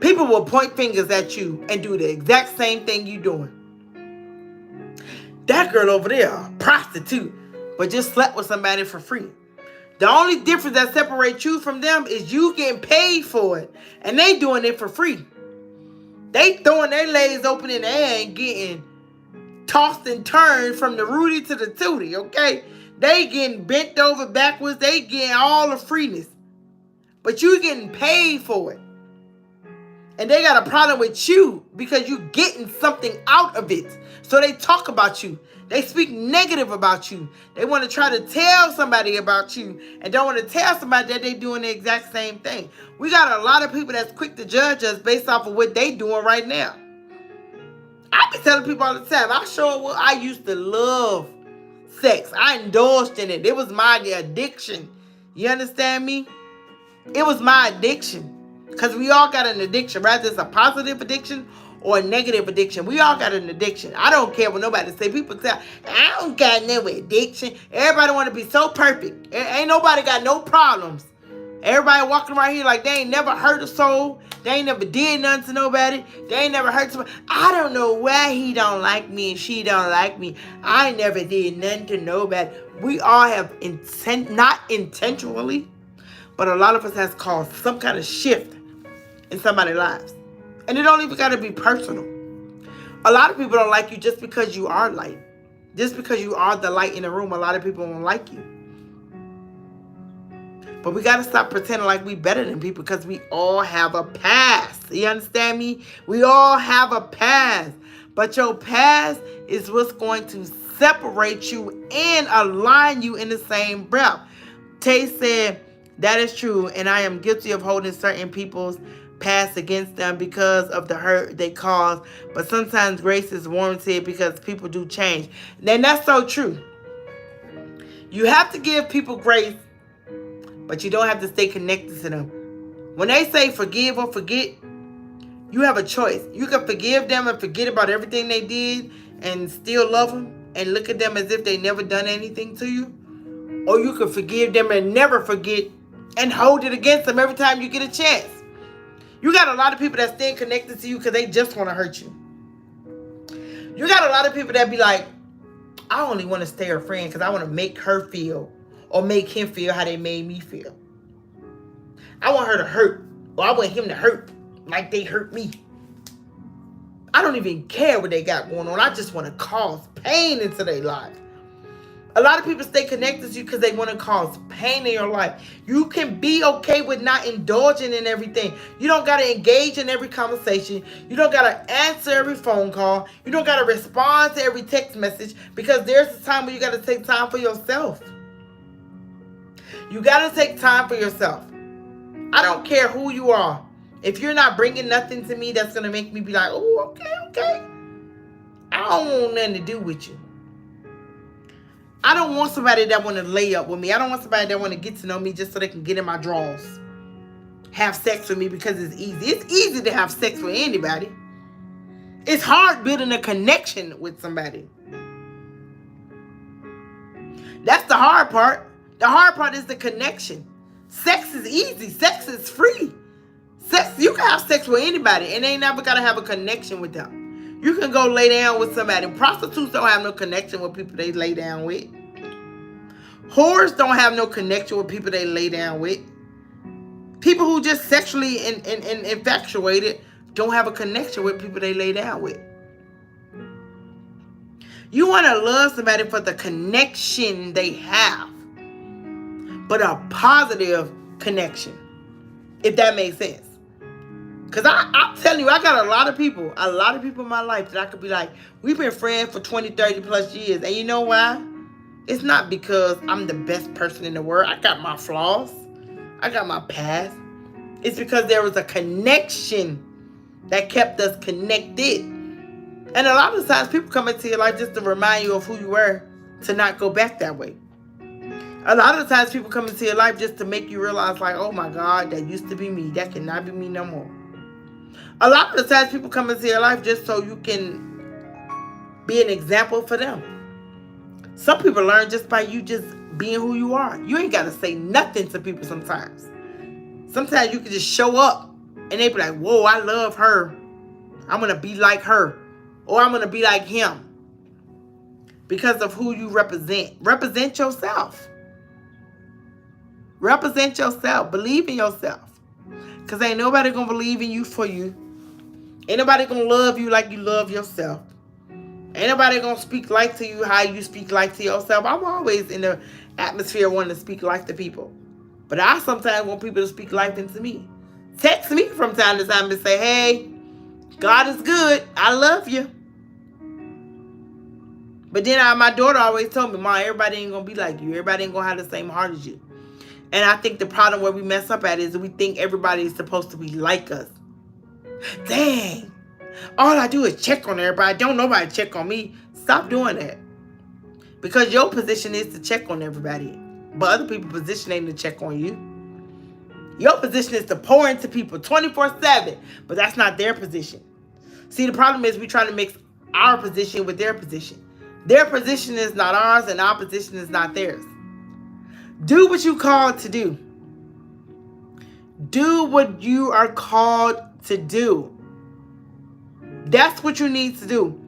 People will point fingers at you and do the exact same thing you doing. That girl over there, a prostitute, but just slept with somebody for free. The only difference that separates you from them is you getting paid for it. And they doing it for free. They throwing their legs open in the air and getting tossed and turned from the Rudy to the Tootie, okay? They getting bent over backwards. They getting all the freeness. But you getting paid for it. And they got a problem with you because you getting something out of it. So they talk about you. They speak negative about you. They want to try to tell somebody about you and don't want to tell somebody that they doing the exact same thing. We got a lot of people that's quick to judge us based off of what they doing right now. I be telling people all the time, I used to love sex. I indulged in it. It was my addiction. You understand me? It was my addiction. Because we all got an addiction, whether it's a positive addiction or a negative addiction. We all got an addiction. I don't care what nobody say. People say, I don't got no addiction. Everybody want to be so perfect. Ain't nobody got no problems. Everybody walking around here like they ain't never hurt a soul. They ain't never did nothing to nobody. They ain't never hurt somebody. I don't know why he don't like me and she don't like me. I never did nothing to nobody. We all have not intentionally, but a lot of us has caused some kind of shift in somebody's lives. And it don't even got to be personal. A lot of people don't like you just because you are light. Just because you are the light in the room, a lot of people won't like you. But we got to stop pretending like we better than people because we all have a past. You understand me? We all have a past. But your past is what's going to separate you and align you in the same breath. Tay said, that is true, and I am guilty of holding certain people's past against them because of the hurt they caused. But sometimes grace is warranted because people do change. And that's so true. You have to give people grace, but you don't have to stay connected to them. When they say forgive or forget, you have a choice. You can forgive them and forget about everything they did and still love them and look at them as if they never done anything to you. Or you can forgive them and never forget and hold it against them every time you get a chance. You got a lot of people that stay connected to you because they just want to hurt you. You got a lot of people that be like, I only want to stay her friend because I want to make her feel or make him feel how they made me feel. I want her to hurt, or I want him to hurt like they hurt me. I don't even care what they got going on. I just want to cause pain into their life. A lot of people stay connected to you because they want to cause pain in your life. You can be okay with not indulging in everything. You don't got to engage in every conversation. You don't got to answer every phone call. You don't got to respond to every text message because there's a time when you got to take time for yourself. You got to take time for yourself. I don't care who you are. If you're not bringing nothing to me that's going to make me be like, oh, okay. I don't want nothing to do with you. I don't want somebody that want to lay up with me. I don't want somebody that want to get to know me just so they can get in my drawers. Have sex with me because it's easy. It's easy to have sex with anybody. It's hard building a connection with somebody. That's the hard part. The hard part is the connection. Sex is easy. Sex is free. Sex, you can have sex with anybody and they ain't never got to have a connection with them. You can go lay down with somebody. Prostitutes don't have no connection with people they lay down with. Whores don't have no connection with people they lay down with. People who just sexually infatuated don't have a connection with people they lay down with. You want to love somebody for the connection they have, but a positive connection, if that makes sense. Because I'm telling you, I got a lot of people in my life that I could be like, we've been friends for 20, 30 plus years. And you know why? It's not because I'm the best person in the world. I got my flaws. I got my past. It's because there was a connection that kept us connected. And a lot of times people come into your life just to remind you of who you were, to not go back that way. A lot of times people come into your life just to make you realize like, oh my God, that used to be me. That cannot be me no more. A lot of the times people come into your life just so you can be an example for them. Some people learn just by you just being who you are. You ain't got to say nothing to people sometimes. Sometimes you can just show up and they be like, whoa, I love her. I'm going to be like her. Or I'm going to be like him. Because of who you represent. Represent yourself. Represent yourself. Believe in yourself. Because ain't nobody going to believe in you for you. Ain't nobody going to love you like you love yourself. Ain't nobody going to speak life to you how you speak life to yourself. I'm always in the atmosphere wanting to speak life to people. But I sometimes want people to speak life into me. Text me from time to time and say, hey, God is good. I love you. But then my daughter always told me, Mom, everybody ain't going to be like you. Everybody ain't going to have the same heart as you. And I think the problem where we mess up at is we think everybody is supposed to be like us. Dang. All I do is check on everybody. Don't nobody check on me. Stop doing that. Because your position is to check on everybody. But other people's position ain't to check on you. Your position is to pour into people 24/7. But that's not their position. See, the problem is we trying to mix our position with their position. Their position is not ours and our position is not theirs. Do what you called to do. Do what you are called to do. That's what you need to do.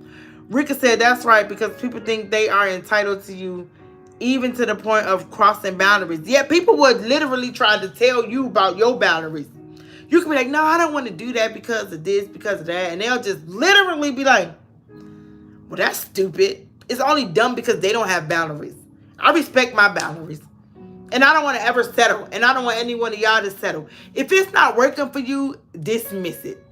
Rika said that's right because people think they are entitled to you even to the point of crossing boundaries. Yeah, people would literally try to tell you about your boundaries. You can be like, no, I don't want to do that because of this, because of that. And they'll just literally be like, well, that's stupid. It's only dumb because they don't have boundaries. I respect my boundaries. And I don't want to ever settle. And I don't want any one of y'all to settle. If it's not working for you, dismiss it.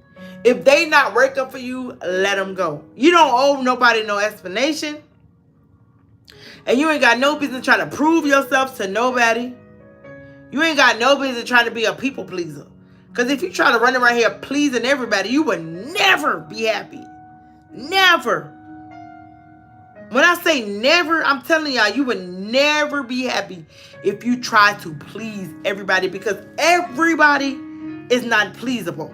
If they not working for you, let them go. You don't owe nobody no explanation. And you ain't got no business trying to prove yourself to nobody. You ain't got no business trying to be a people pleaser. Because if you try to run around here pleasing everybody, you will never be happy. Never. When I say never, I'm telling y'all, you would never be happy if you try to please everybody because everybody is not pleasable.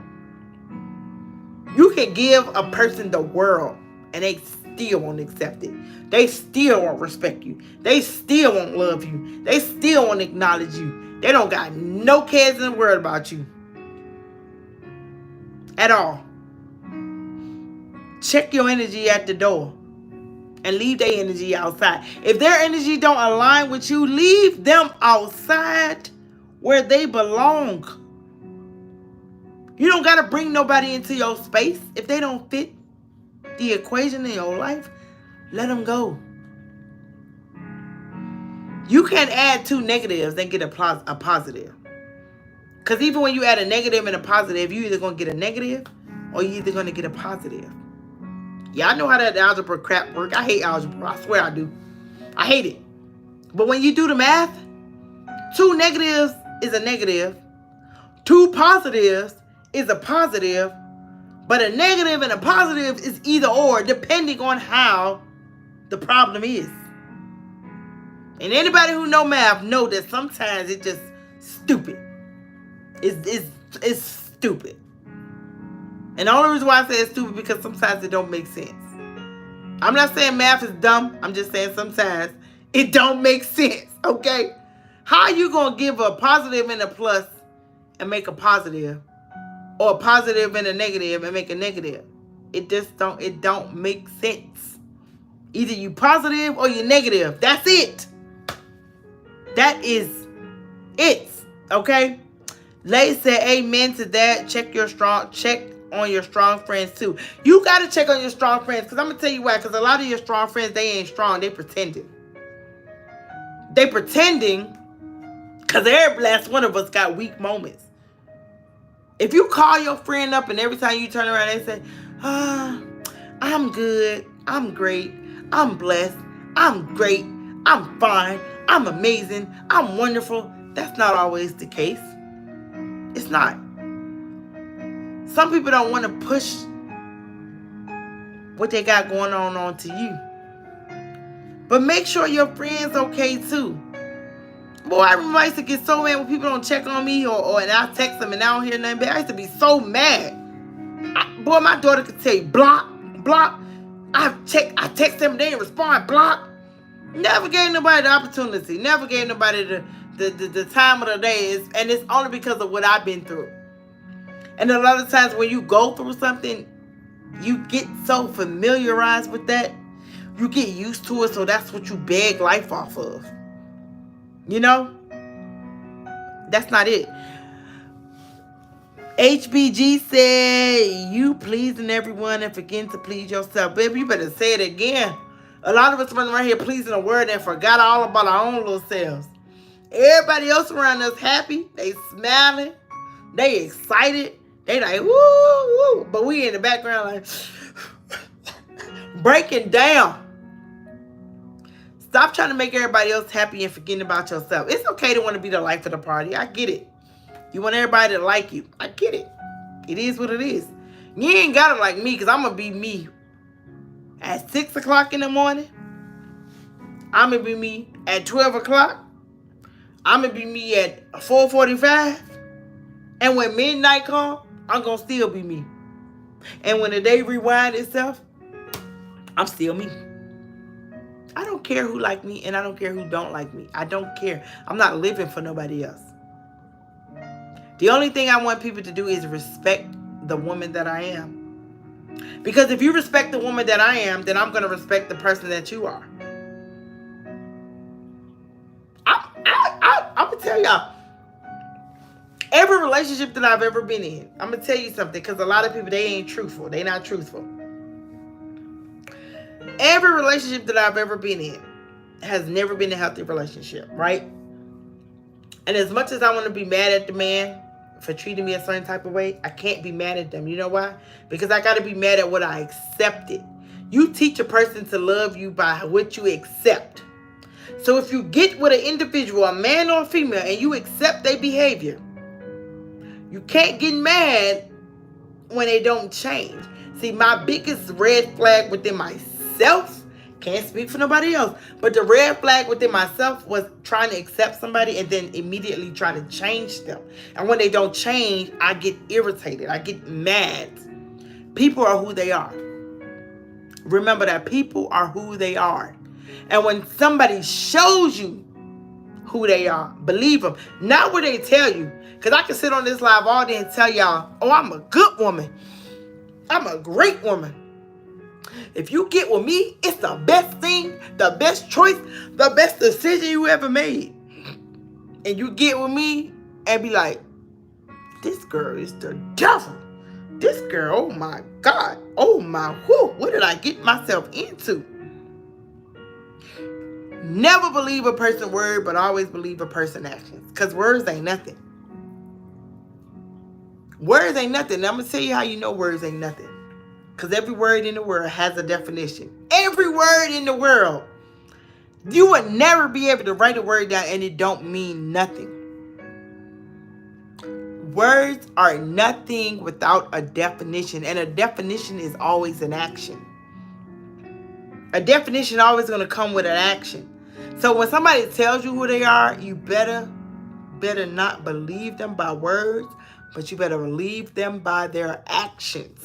You can give a person the world and they still won't accept it. They still won't respect you. They still won't love you. They still won't acknowledge you. They don't got no cares in the world about you. At all. Check your energy at the door. And leave their energy outside. If their energy don't align with you, leave them outside where they belong. You don't got to bring nobody into your space. If they don't fit the equation in your life, let them go. You can't add two negatives and get a positive. Because even when you add a negative and a positive, you're either going to get a negative or you're either going to get a positive. Yeah, I know how that algebra crap work. I hate algebra. I swear I do. I hate it. But when you do the math, two negatives is a negative. Two positives is a positive. But a negative and a positive is either or, depending on how the problem is. And anybody who know math know that sometimes it's just stupid. It's stupid. And the only reason why I say it's stupid because sometimes it don't make sense. I'm not saying math is dumb. I'm just saying sometimes it don't make sense, okay? How are you going to give a positive and a plus and make a positive? Or a positive and a negative and make a negative? It don't make sense. Either you positive or you negative. That's it. That is it, okay? Lady said amen to that. Check on your strong friends too. You got to check on your strong friends because I'm going to tell you why. Because a lot of your strong friends, they ain't strong. They pretending. They pretending because every last one of us got weak moments. If you call your friend up and every time you turn around they say, I'm good, I'm great, I'm blessed, I'm great, I'm fine, I'm amazing, I'm wonderful. That's not always the case. It's not. Some people don't want to push what they got going on to you. But make sure your friend's okay too. Boy, I remember I used to get so mad when people don't check on me or and I text them and I don't hear nothing back. I used to be so mad. Boy, my daughter could tell you, block. I text them, they didn't respond, block. Never gave nobody the opportunity. Never gave nobody the time of the day. And it's only because of what I've been through. And a lot of times when you go through something, you get so familiarized with that. You get used to it, so that's what you beg life off of. You know? That's not it. HBG said, you pleasing everyone and forgetting to please yourself. Baby, you better say it again. A lot of us running around here pleasing the world and forgot all about our own little selves. Everybody else around us happy. They smiling. They excited. They like, woo, woo. But we in the background like, breaking down. Stop trying to make everybody else happy and forgetting about yourself. It's okay to want to be the life of the party. I get it. You want everybody to like you. I get it. It is what it is. You ain't got to like me because I'm going to be me. At 6 o'clock in the morning, I'm going to be me. At 12 o'clock, I'm going to be me at 4:45. And when midnight comes, I'm going to still be me. And when the day rewind itself, I'm still me. I don't care who like me and I don't care who don't like me. I don't care. I'm not living for nobody else. The only thing I want people to do is respect the woman that I am. Because if you respect the woman that I am, then I'm going to respect the person that you are. I'm going to tell y'all, every relationship that I've ever been in, I'm going to tell you something, because a lot of people, they ain't truthful. They not truthful. Every relationship that I've ever been in has never been a healthy relationship, right? And as much as I want to be mad at the man for treating me a certain type of way, I can't be mad at them. You know why? Because I got to be mad at what I accepted. You teach a person to love you by what you accept. So if you get with an individual, a man or a female, and you accept their behavior, you can't get mad when they don't change. See, my biggest red flag within myself, can't speak for nobody else, but the red flag within myself was trying to accept somebody and then immediately trying to change them. And when they don't change, I get irritated. I get mad. People are who they are. Remember that people are who they are. And when somebody shows you who they are, believe them. Not what they tell you. Because I can sit on this live all day and tell y'all, oh, I'm a good woman. I'm a great woman. If you get with me, it's the best thing, the best choice, the best decision you ever made. And you get with me and be like, this girl is the devil. This girl, oh my God. Oh my, whoo, what did I get myself into? Never believe a person's word, but always believe a person's actions. Because words ain't nothing. Words ain't nothing. Now, I'm going to tell you how you know words ain't nothing. Because every word in the world has a definition. Every word in the world. You would never be able to write a word down and it don't mean nothing. Words are nothing without a definition. And a definition is always an action. A definition always going to come with an action. So when somebody tells you who they are, you better not believe them by words, but you better believe them by their actions.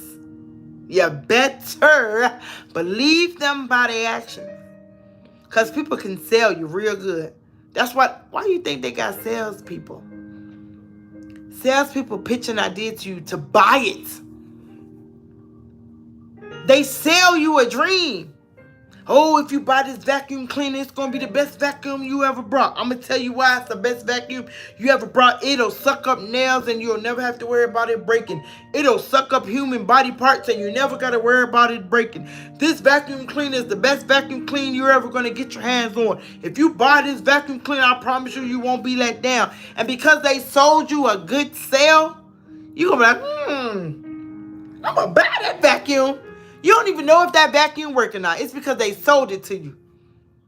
You better believe them by their actions. Because people can sell you real good. That's why do you think they got salespeople? Salespeople pitch an idea to you to buy it. They sell you a dream. Oh, if you buy this vacuum cleaner, it's going to be the best vacuum you ever brought. I'm going to tell you why it's the best vacuum you ever brought. It'll suck up nails and you'll never have to worry about it breaking. It'll suck up human body parts and you never got to worry about it breaking. This vacuum cleaner is the best vacuum cleaner you're ever going to get your hands on. If you buy this vacuum cleaner, I promise you, you won't be let down. And because they sold you a good sale, you're going to be like, I'm going to buy that vacuum. You don't even know if that vacuum works or not. It's because they sold it to you.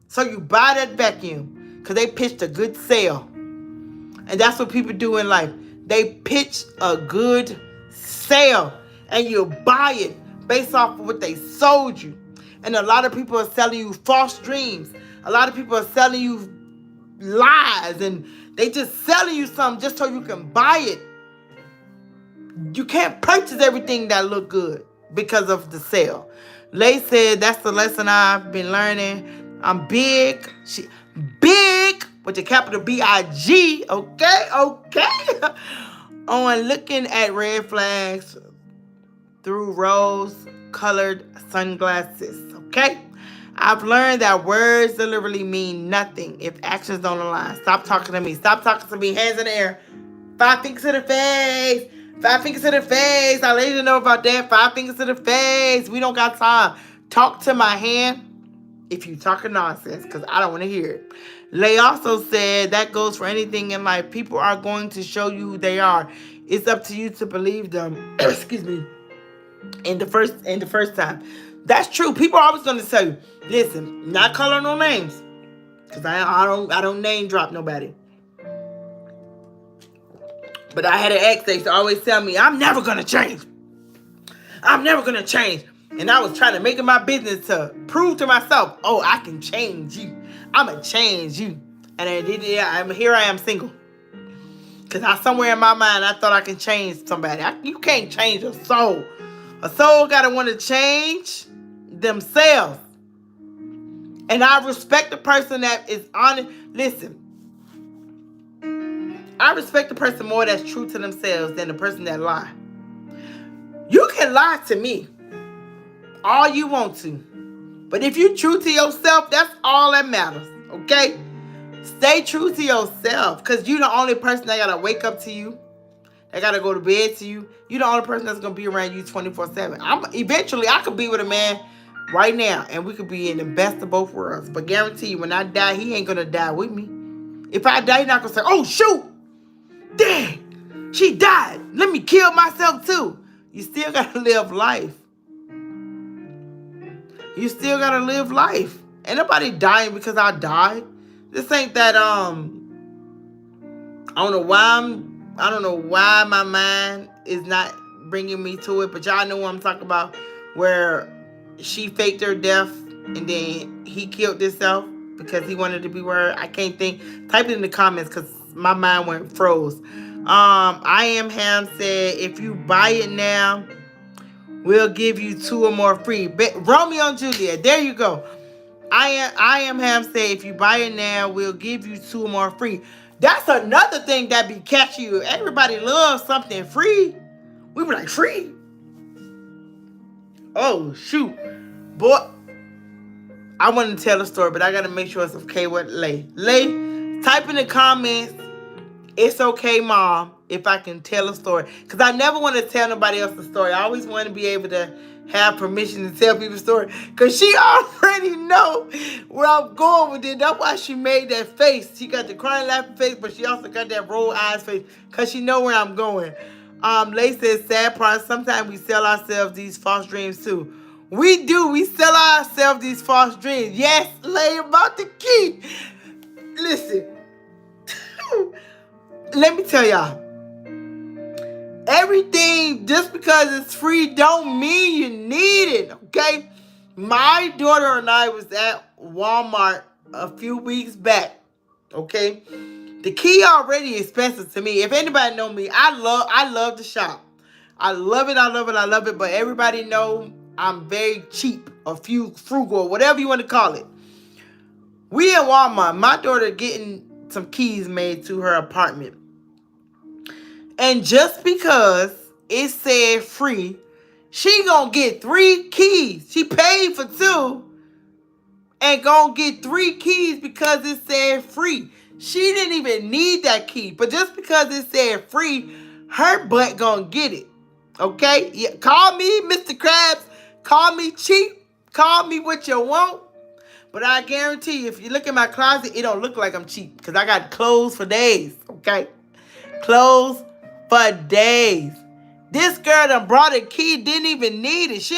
So you buy that vacuum because they pitched a good sale. And that's what people do in life. They pitch a good sale and you buy it based off of what they sold you. And a lot of people are selling you false dreams. A lot of people are selling you lies and they just selling you something just so you can buy it. You can't purchase everything that look good because of the sale. Lay said that's the lesson I've been learning. I'm big. Big with the capital B-I-G. Okay. On looking at red flags through rose-colored sunglasses. Okay. I've learned that words literally mean nothing if actions don't align. Stop talking to me. Stop talking to me. Hands in the air. 5 fingers to the face. 5 fingers to the face. I'll let you know about that. 5 fingers to the face. We don't got time. Talk to my hand if you talking nonsense, because I don't want to hear it. Lay also said that goes for anything in life. People are going to show you who they are. It's up to you to believe them. Excuse me. In the first time. That's true. People are always going to tell you, listen, not calling no names, because I don't name drop nobody. But I had an ex that used to always tell me, I'm never going to change. I'm never going to change. And I was trying to make it my business to prove to myself, oh, I can change you. I'm going to change you. And here I am single. Because somewhere in my mind, I thought I can change somebody. You can't change a soul. A soul got to want to change themselves. And I respect the person that is honest. Listen, I respect the person more that's true to themselves than the person that lie. You can lie to me all you want to. But if you're true to yourself, that's all that matters. Okay? Stay true to yourself. Because you're the only person that got to wake up to you. That got to go to bed to you. You're the only person that's going to be around you 24/7. Eventually, I could be with a man right now. And we could be in the best of both worlds. But guarantee you, when I die, he ain't going to die with me. If I die, he's not going to say, oh, shoot. Dang. She died. Let me kill myself too. You still got to live life. You still got to live life. Ain't nobody dying because I died. This ain't that, I don't know why my mind is not bringing me to it, but y'all know what I'm talking about, where she faked her death and then he killed himself because he wanted to be with her. I can't think. Type it in the comments because my mind went froze. I Am Ham said, if you buy it now, we'll give you 2 or more free. Romeo and Juliet, there you go. I Am Ham said, if you buy it now, we'll give you 2 or more free. That's another thing that be catchy. Everybody loves something free. We be like, free? Oh, shoot. Boy, I want to tell a story, but I got to make sure it's okay with Lay. Lay, type in the comments, it's okay, Mom, if I can tell a story. Because I never want to tell nobody else's story. I always want to be able to have permission to tell people's story. Because she already know where I'm going with it. That's why she made that face. She got the crying, laughing face, but she also got that rolled eyes face. Because she know where I'm going. Lay says, sad part, sometimes we sell ourselves these false dreams too. We do. We sell ourselves these false dreams. Yes, Lay, about the key. Listen. Let me tell y'all. Everything, just because it's free, don't mean you need it, okay? My daughter and I was at Walmart a few weeks back, okay? The key already expensive to me. If anybody know me, I love to shop. I love it, but everybody know I'm very cheap, or frugal, whatever you want to call it. We at Walmart, my daughter getting some keys made to her apartment. And just because it said free, she gonna get 3 keys. She paid for 2 and gonna get 3 keys because it said free. She didn't even need that key. But just because it said free, her butt gonna get it. Okay? Yeah, call me Mr. Krabs. Call me cheap. Call me what you want. But I guarantee you, if you look at my closet, it don't look like I'm cheap. Because I got clothes for days. Okay? Clothes for days. This girl done brought a key, didn't even need it. She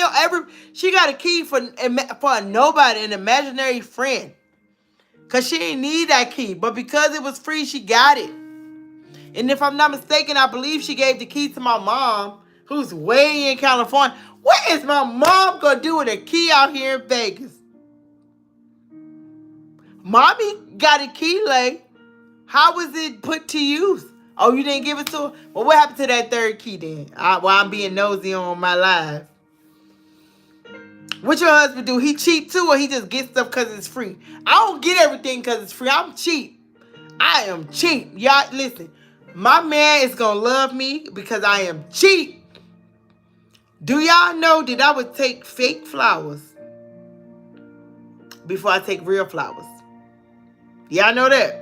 got a key for nobody, an imaginary friend. Because she didn't need that key. But because it was free, she got it. And if I'm not mistaken, I believe she gave the key to my mom, who's way in California. What is my mom going to do with a key out here in Vegas? Mommy got a key, Lay. How was it put to use? Oh, you didn't give it to her? Well, what happened to that third key then? While I'm being nosy on my live. What your husband do? He cheap too, or he just get stuff because it's free? I don't get everything because it's free. I'm cheap. I am cheap. Y'all, listen. My man is going to love me because I am cheap. Do y'all know that I would take fake flowers before I take real flowers? Y'all know that?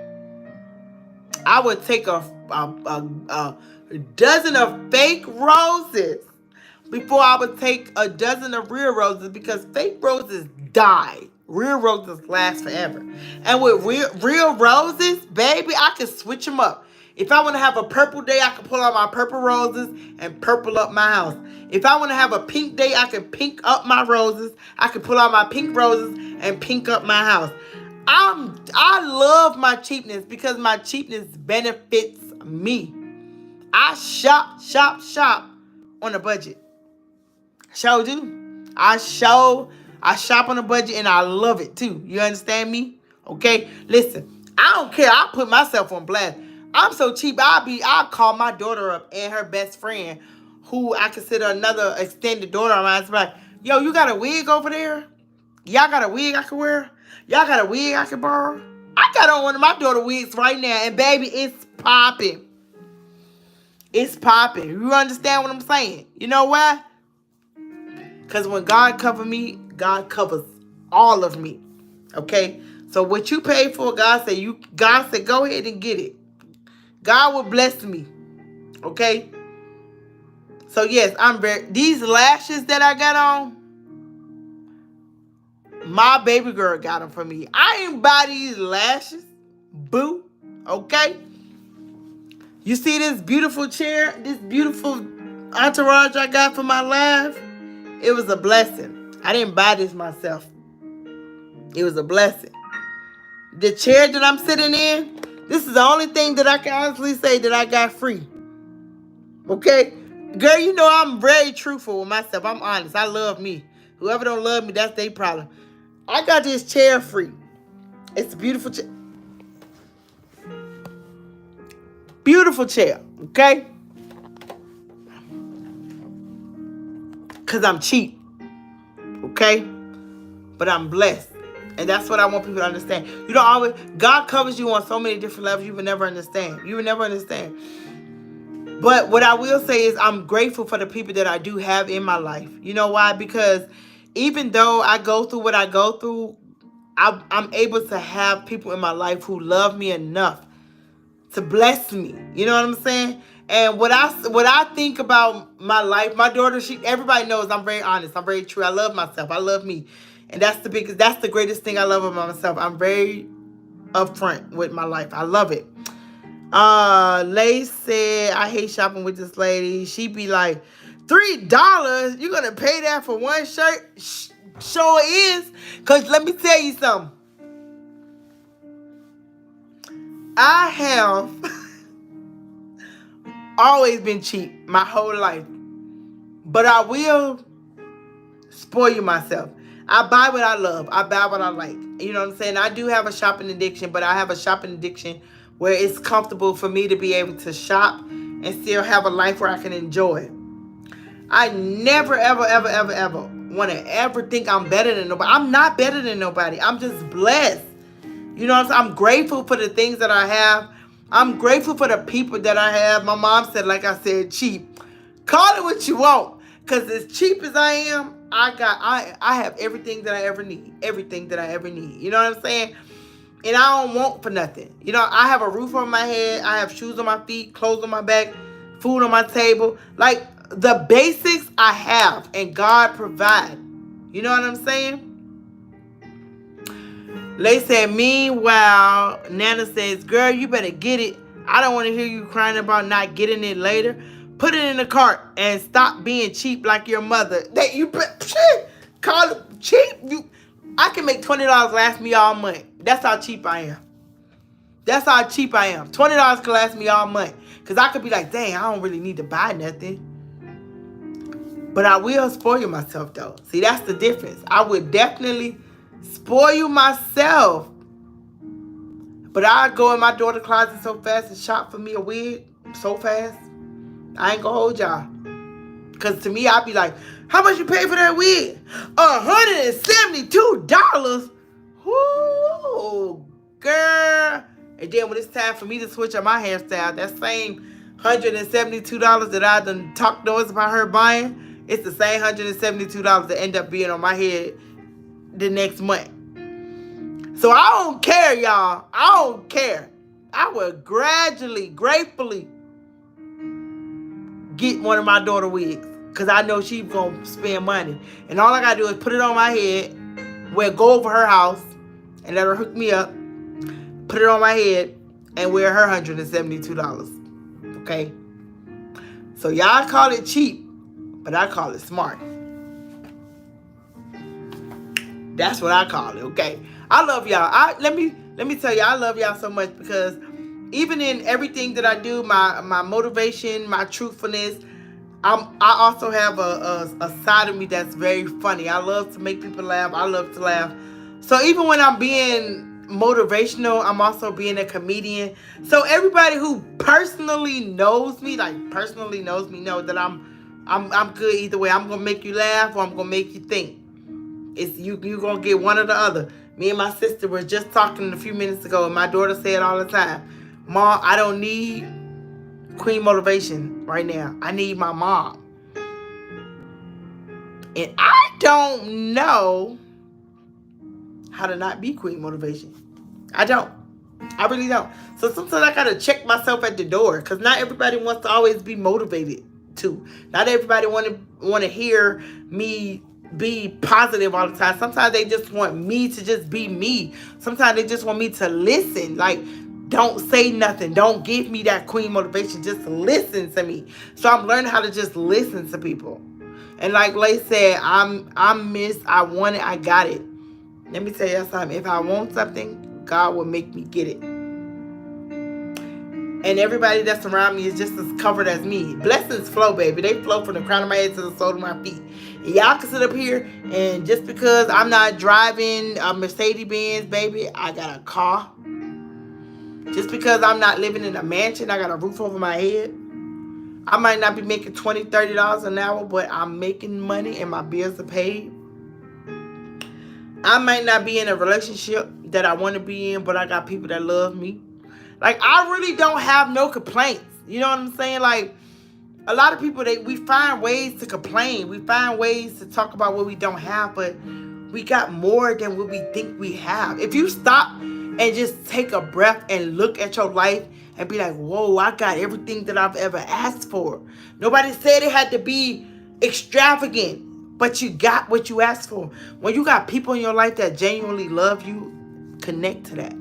I would take a dozen of fake roses before I would take a dozen of real roses, because fake roses die. Real roses last forever. And with real roses, baby, I can switch them up. If I want to have a purple day, I can pull out my purple roses and purple up my house. If I want to have a pink day, I can pink up my roses. I can pull out my pink roses and pink up my house. I love my cheapness because my cheapness benefits me. I shop on a budget. Show do. I shop on a budget and I love it too. You understand me? Okay? Listen, I don't care. I put myself on blast. I'm so cheap. I'll call my daughter up and her best friend, who I consider another extended daughter of mine. It's like, yo, you got a wig over there? Y'all got a wig I can wear? Y'all got a wig I can borrow? I got on one of my daughter wigs right now, and baby, it's popping. It's popping. You understand what I'm saying? You know why? Because when God covers me, God covers all of me. Okay? So what you pay for, God said, go ahead and get it. God will bless me. Okay? So yes, these lashes that I got on, my baby girl got them for me. I ain't buy these lashes. Boo. Okay? You see this beautiful chair, this beautiful entourage I got for my live? It was a blessing. I didn't buy this myself. It was a blessing. The chair that I'm sitting in, this is the only thing that I can honestly say that I got free. Okay? Girl, you know I'm very truthful with myself. I'm honest. I love me. Whoever don't love me, that's their problem. I got this chair free. It's a beautiful chair. Beautiful chair. Okay? Because I'm cheap. Okay? But I'm blessed. And that's what I want people to understand. You don't always, God covers you on so many different levels you will never understand. You will never understand. But what I will say is I'm grateful for the people that I do have in my life. You know why? Because even though I go through what I go through, I'm able to have people in my life who love me enough to bless me. You know what I'm saying? And what I think about my life, my daughter, everybody knows I'm very honest. I'm very true. I love myself. I love me. And that's the greatest thing I love about myself. I'm very upfront with my life. I love it. Lay said, I hate shopping with this lady. She be like, $3? You're going to pay that for one shirt? Sure is. Because let me tell you something. I have always been cheap my whole life. But I will spoil you myself. I buy what I love. I buy what I like. You know what I'm saying? I do have a shopping addiction, but I have a shopping addiction where it's comfortable for me to be able to shop and still have a life where I can enjoy. I never, ever, ever, ever, ever want to ever think I'm better than nobody. I'm not better than nobody. I'm just blessed. You know what I'm saying? I'm grateful for the things that I have. I'm grateful for the people that I have. My mom said, like I said, cheap. Call it what you want. Because as cheap as I am, I have everything that I ever need. Everything that I ever need. You know what I'm saying? And I don't want for nothing. You know, I have a roof on my head. I have shoes on my feet, clothes on my back, food on my table. Like, the basics I have, and God provide. You know what I'm saying? Lay said, meanwhile, Nana says, girl, you better get it. I don't want to hear you crying about not getting it later. Put it in the cart and stop being cheap like your mother. That you call it cheap. I can make $20 last me all month. That's how cheap I am. That's how cheap I am. $20 can last me all month. Because I could be like, dang, I don't really need to buy nothing. But I will spoil myself, though. See, that's the difference. I would definitely spoil myself. But I go in my daughter's closet so fast and shop for me a wig. so fast. I ain't gonna hold y'all. Because to me, I'd be like, how much you pay for that wig? $172. Whoo, girl. And then when it's time for me to switch up my hairstyle, that same $172 that I done talked noise about her buying, it's the same $172 that end up being on my head the next month. So I don't care, y'all. I don't care. I will gradually, gratefully get one of my daughter wigs. Because I know she's going to spend money. And all I got to do is put it on my head, go over her house, and let her hook me up, put it on my head, and wear her $172. Okay? So y'all call it cheap, but I call it smart. That's what I call it, okay? I love y'all. Let me tell you, I love y'all so much because even in everything that I do, my motivation, my truthfulness, I also have a side of me that's very funny. I love to make people laugh. I love to laugh. So even when I'm being motivational, I'm also being a comedian. So everybody who personally knows me know that I'm good either way. I'm gonna make you laugh or I'm gonna make you think. It's you gonna get one or the other. Me and my sister were just talking a few minutes ago, and my daughter said all the time, Mom, I don't need Queen Motivation right now. I need my mom. And I don't know how to not be Queen Motivation. I don't. I really don't. So sometimes I gotta check myself at the door, because not everybody wants to always be motivated to. Not everybody want to hear me be positive all the time. Sometimes they just want me to just be me. Sometimes they just want me to listen. Like, don't say nothing. Don't give me that Queen Motivation. Just listen to me. So I'm learning how to just listen to people. And like Lay said, I want it, I got it. Let me tell you something. If I want something, God will make me get it. And everybody that's around me is just as covered as me. Blessings flow, baby. They flow from the crown of my head to the sole of my feet. And y'all can sit up here, and just because I'm not driving a Mercedes-Benz, baby, I got a car. Just because I'm not living in a mansion, I got a roof over my head. I might not be making $20, $30 an hour, but I'm making money and my bills are paid. I might not be in a relationship that I want to be in, but I got people that love me. Like, I really don't have no complaints. You know what I'm saying? Like, a lot of people, we find ways to complain. We find ways to talk about what we don't have, but we got more than what we think we have. If you stop and just take a breath and look at your life and be like, whoa, I got everything that I've ever asked for. Nobody said it had to be extravagant, but you got what you asked for. When you got people in your life that genuinely love you, connect to that.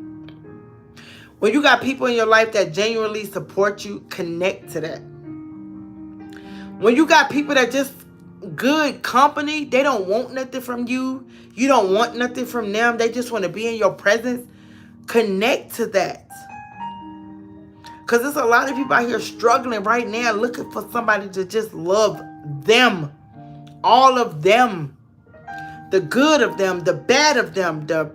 When you got people in your life that genuinely support you, connect to that. When you got people that just good company, they don't want nothing from you. You don't want nothing from them. They just want to be in your presence. Connect to that. Because there's a lot of people out here struggling right now, looking for somebody to just love them. All of them. The good of them, the bad of them, the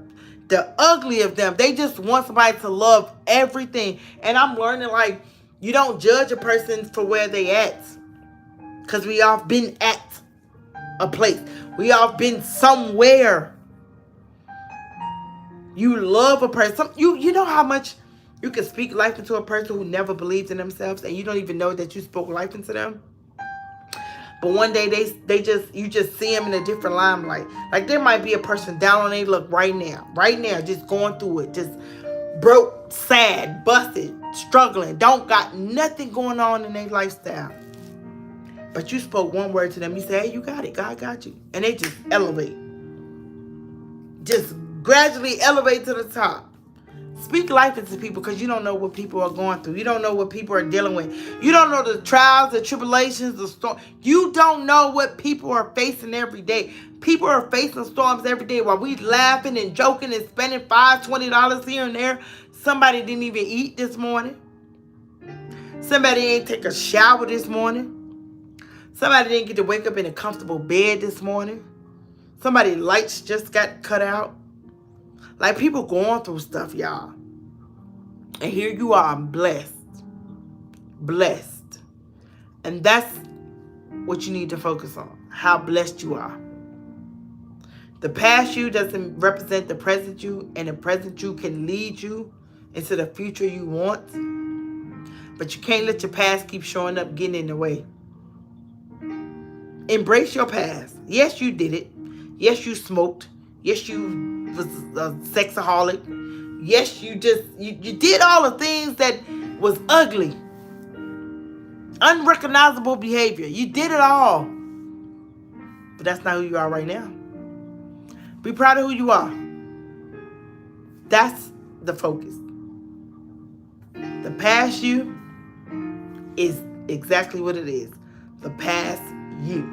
ugly of them. They just want somebody to love everything. And I'm learning, like, you don't judge a person for where they at. Because we all been at a place. We all been somewhere. You love a person. You know how much you can speak life into a person who never believed in themselves, and you don't even know that you spoke life into them. But one day you just see them in a different limelight. Like, there might be a person down on their luck right now, just going through it, just broke, sad, busted, struggling, don't got nothing going on in their lifestyle. But you spoke one word to them. You say, hey, you got it. God got you. And they just elevate. Just gradually elevate to the top. Speak life into people, because you don't know what people are going through. You don't know what people are dealing with. You don't know the trials, the tribulations, the storm. You don't know what people are facing every day. People are facing storms every day while we laughing and joking and spending $5, $20 here and there. Somebody didn't even eat this morning. Somebody ain't take a shower this morning. Somebody didn't get to wake up in a comfortable bed this morning. Somebody's lights just got cut out. Like, people going through stuff, y'all. And here you are, blessed. blessed. And that's what you need to focus on, how blessed you are. The past you doesn't represent the present you, and the present you can lead you into the future you want. But you can't let your past keep showing up, getting in the way. Embrace your past. Yes, you did it. Yes, you smoked. Yes, you was a sexaholic. Yes, you did all the things that was ugly. Unrecognizable behavior. You did it all. But that's not who you are right now. Be proud of who you are. That's the focus. The past you is exactly what it is. The past you.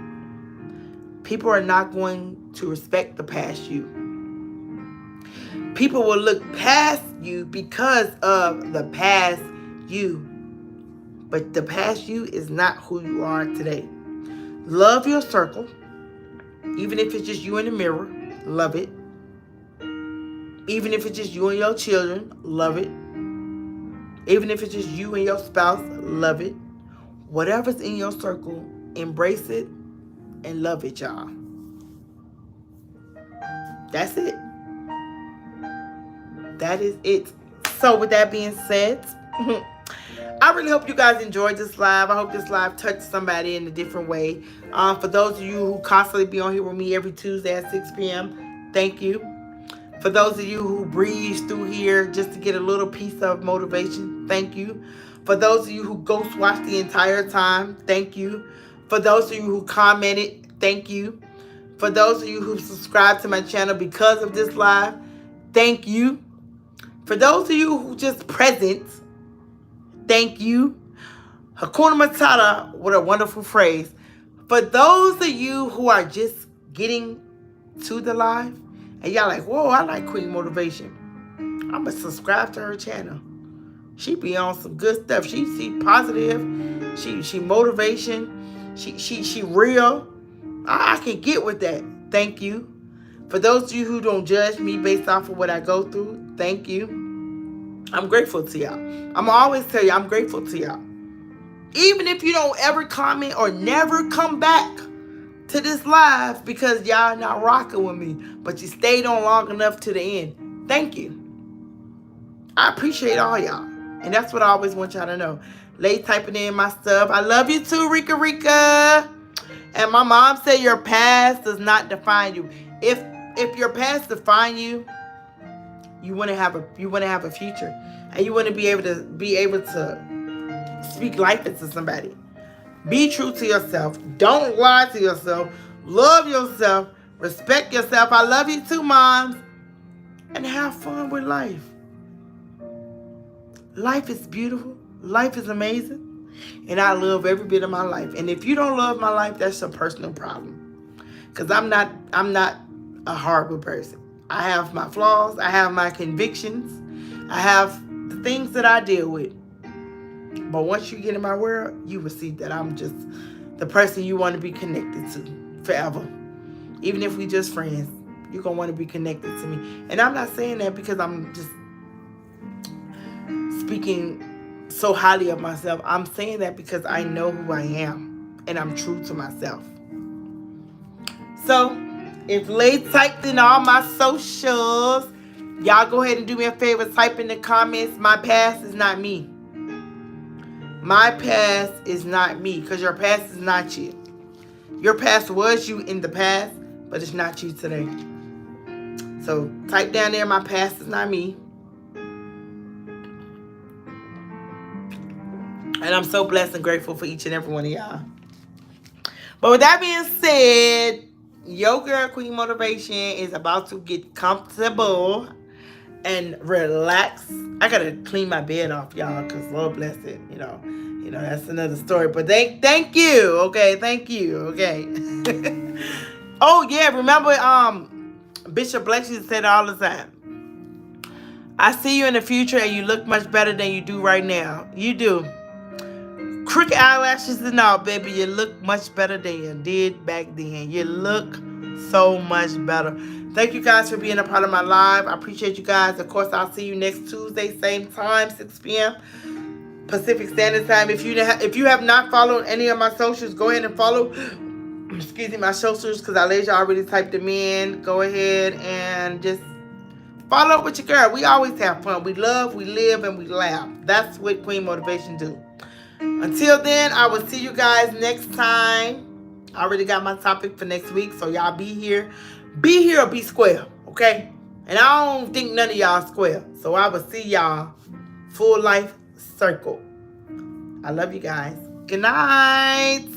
People are not going to respect the past you. People will look past you because of the past you. But the past you is not who you are today. Love your circle. Even if it's just you in the mirror, love it. Even if it's just you and your children, love it. Even if it's just you and your spouse, love it. Whatever's in your circle, embrace it and love it, y'all. That's it. That is it. So with that being said, I really hope you guys enjoyed this live. I hope this live touched somebody in a different way. For those of you who constantly be on here with me every Tuesday at 6 p.m., thank you. For those of you who breeze through here just to get a little piece of motivation, thank you. For those of you who ghost watch the entire time, thank you. For those of you who commented, thank you. For those of you who subscribed to my channel because of this live, thank you. For those of you who just present, thank you. Hakuna Matata, what a wonderful phrase. For those of you who are just getting to the live, and y'all like, whoa, I like Queen Motivation, I'm going to subscribe to her channel. She be on some good stuff. She positive. She motivation. She real. I can get with that. Thank you. For those of you who don't judge me based off of what I go through, thank you. I'm grateful to y'all. I'm always tell you I'm grateful to y'all. Even if you don't ever comment or never come back to this live because y'all not rocking with me, but you stayed on long enough to the end, thank you. I appreciate all y'all. And that's what I always want y'all to know. Lady typing in my stuff. I love you too, Rika Rika. And my mom said your past does not define you. If your past define you, you want to have a future, and you want to be able to speak life into somebody. Be true to yourself. Don't lie to yourself. Love yourself. Respect yourself. I love you too, moms. And have fun with life. Life is beautiful. Life is amazing. And I love every bit of my life. And if you don't love my life, that's a personal problem. Because I'm not a horrible person. I have my flaws. I have my convictions. I have the things that I deal with. But once you get in my world, you will see that I'm just the person you want to be connected to forever. Even if we just friends, you're going to want to be connected to me. And I'm not saying that because I'm just speaking so highly of myself. I'm saying that because I know who I am and I'm true to myself. So, if Lay typed in all my socials, y'all go ahead and do me a favor. Type in the comments, my past is not me. My past is not me, because your past is not you. Your past was you in the past, but it's not you today. So type down there, my past is not me. And I'm so blessed and grateful for each and every one of y'all. But with that being said, your girl Queen Motivation is about to get comfortable and relax. I gotta clean my bed off, y'all, because Lord bless it. You know, that's another story. But thank you, okay? Thank you, okay? Oh yeah, remember Bishop Blessing said all the time, I see you in the future and you look much better than you do right now. You do. Crooked eyelashes and all, baby, you look much better than you did back then. You look so much better. Thank you guys for being a part of my live. I appreciate you guys. Of course, I'll see you next Tuesday, same time, 6 p.m. Pacific Standard Time. If you have not followed any of my socials, go ahead and follow. Excuse me, my socials, because Alasia already typed them in. Go ahead and just follow up with your girl. We always have fun. We love, we live, and we laugh. That's what Queen Motivation do. Until then, I will see you guys next time. I already got my topic for next week, so y'all be here. Be here or be square, okay? And I don't think none of y'all square. So I will see y'all full life circle. I love you guys. Good night.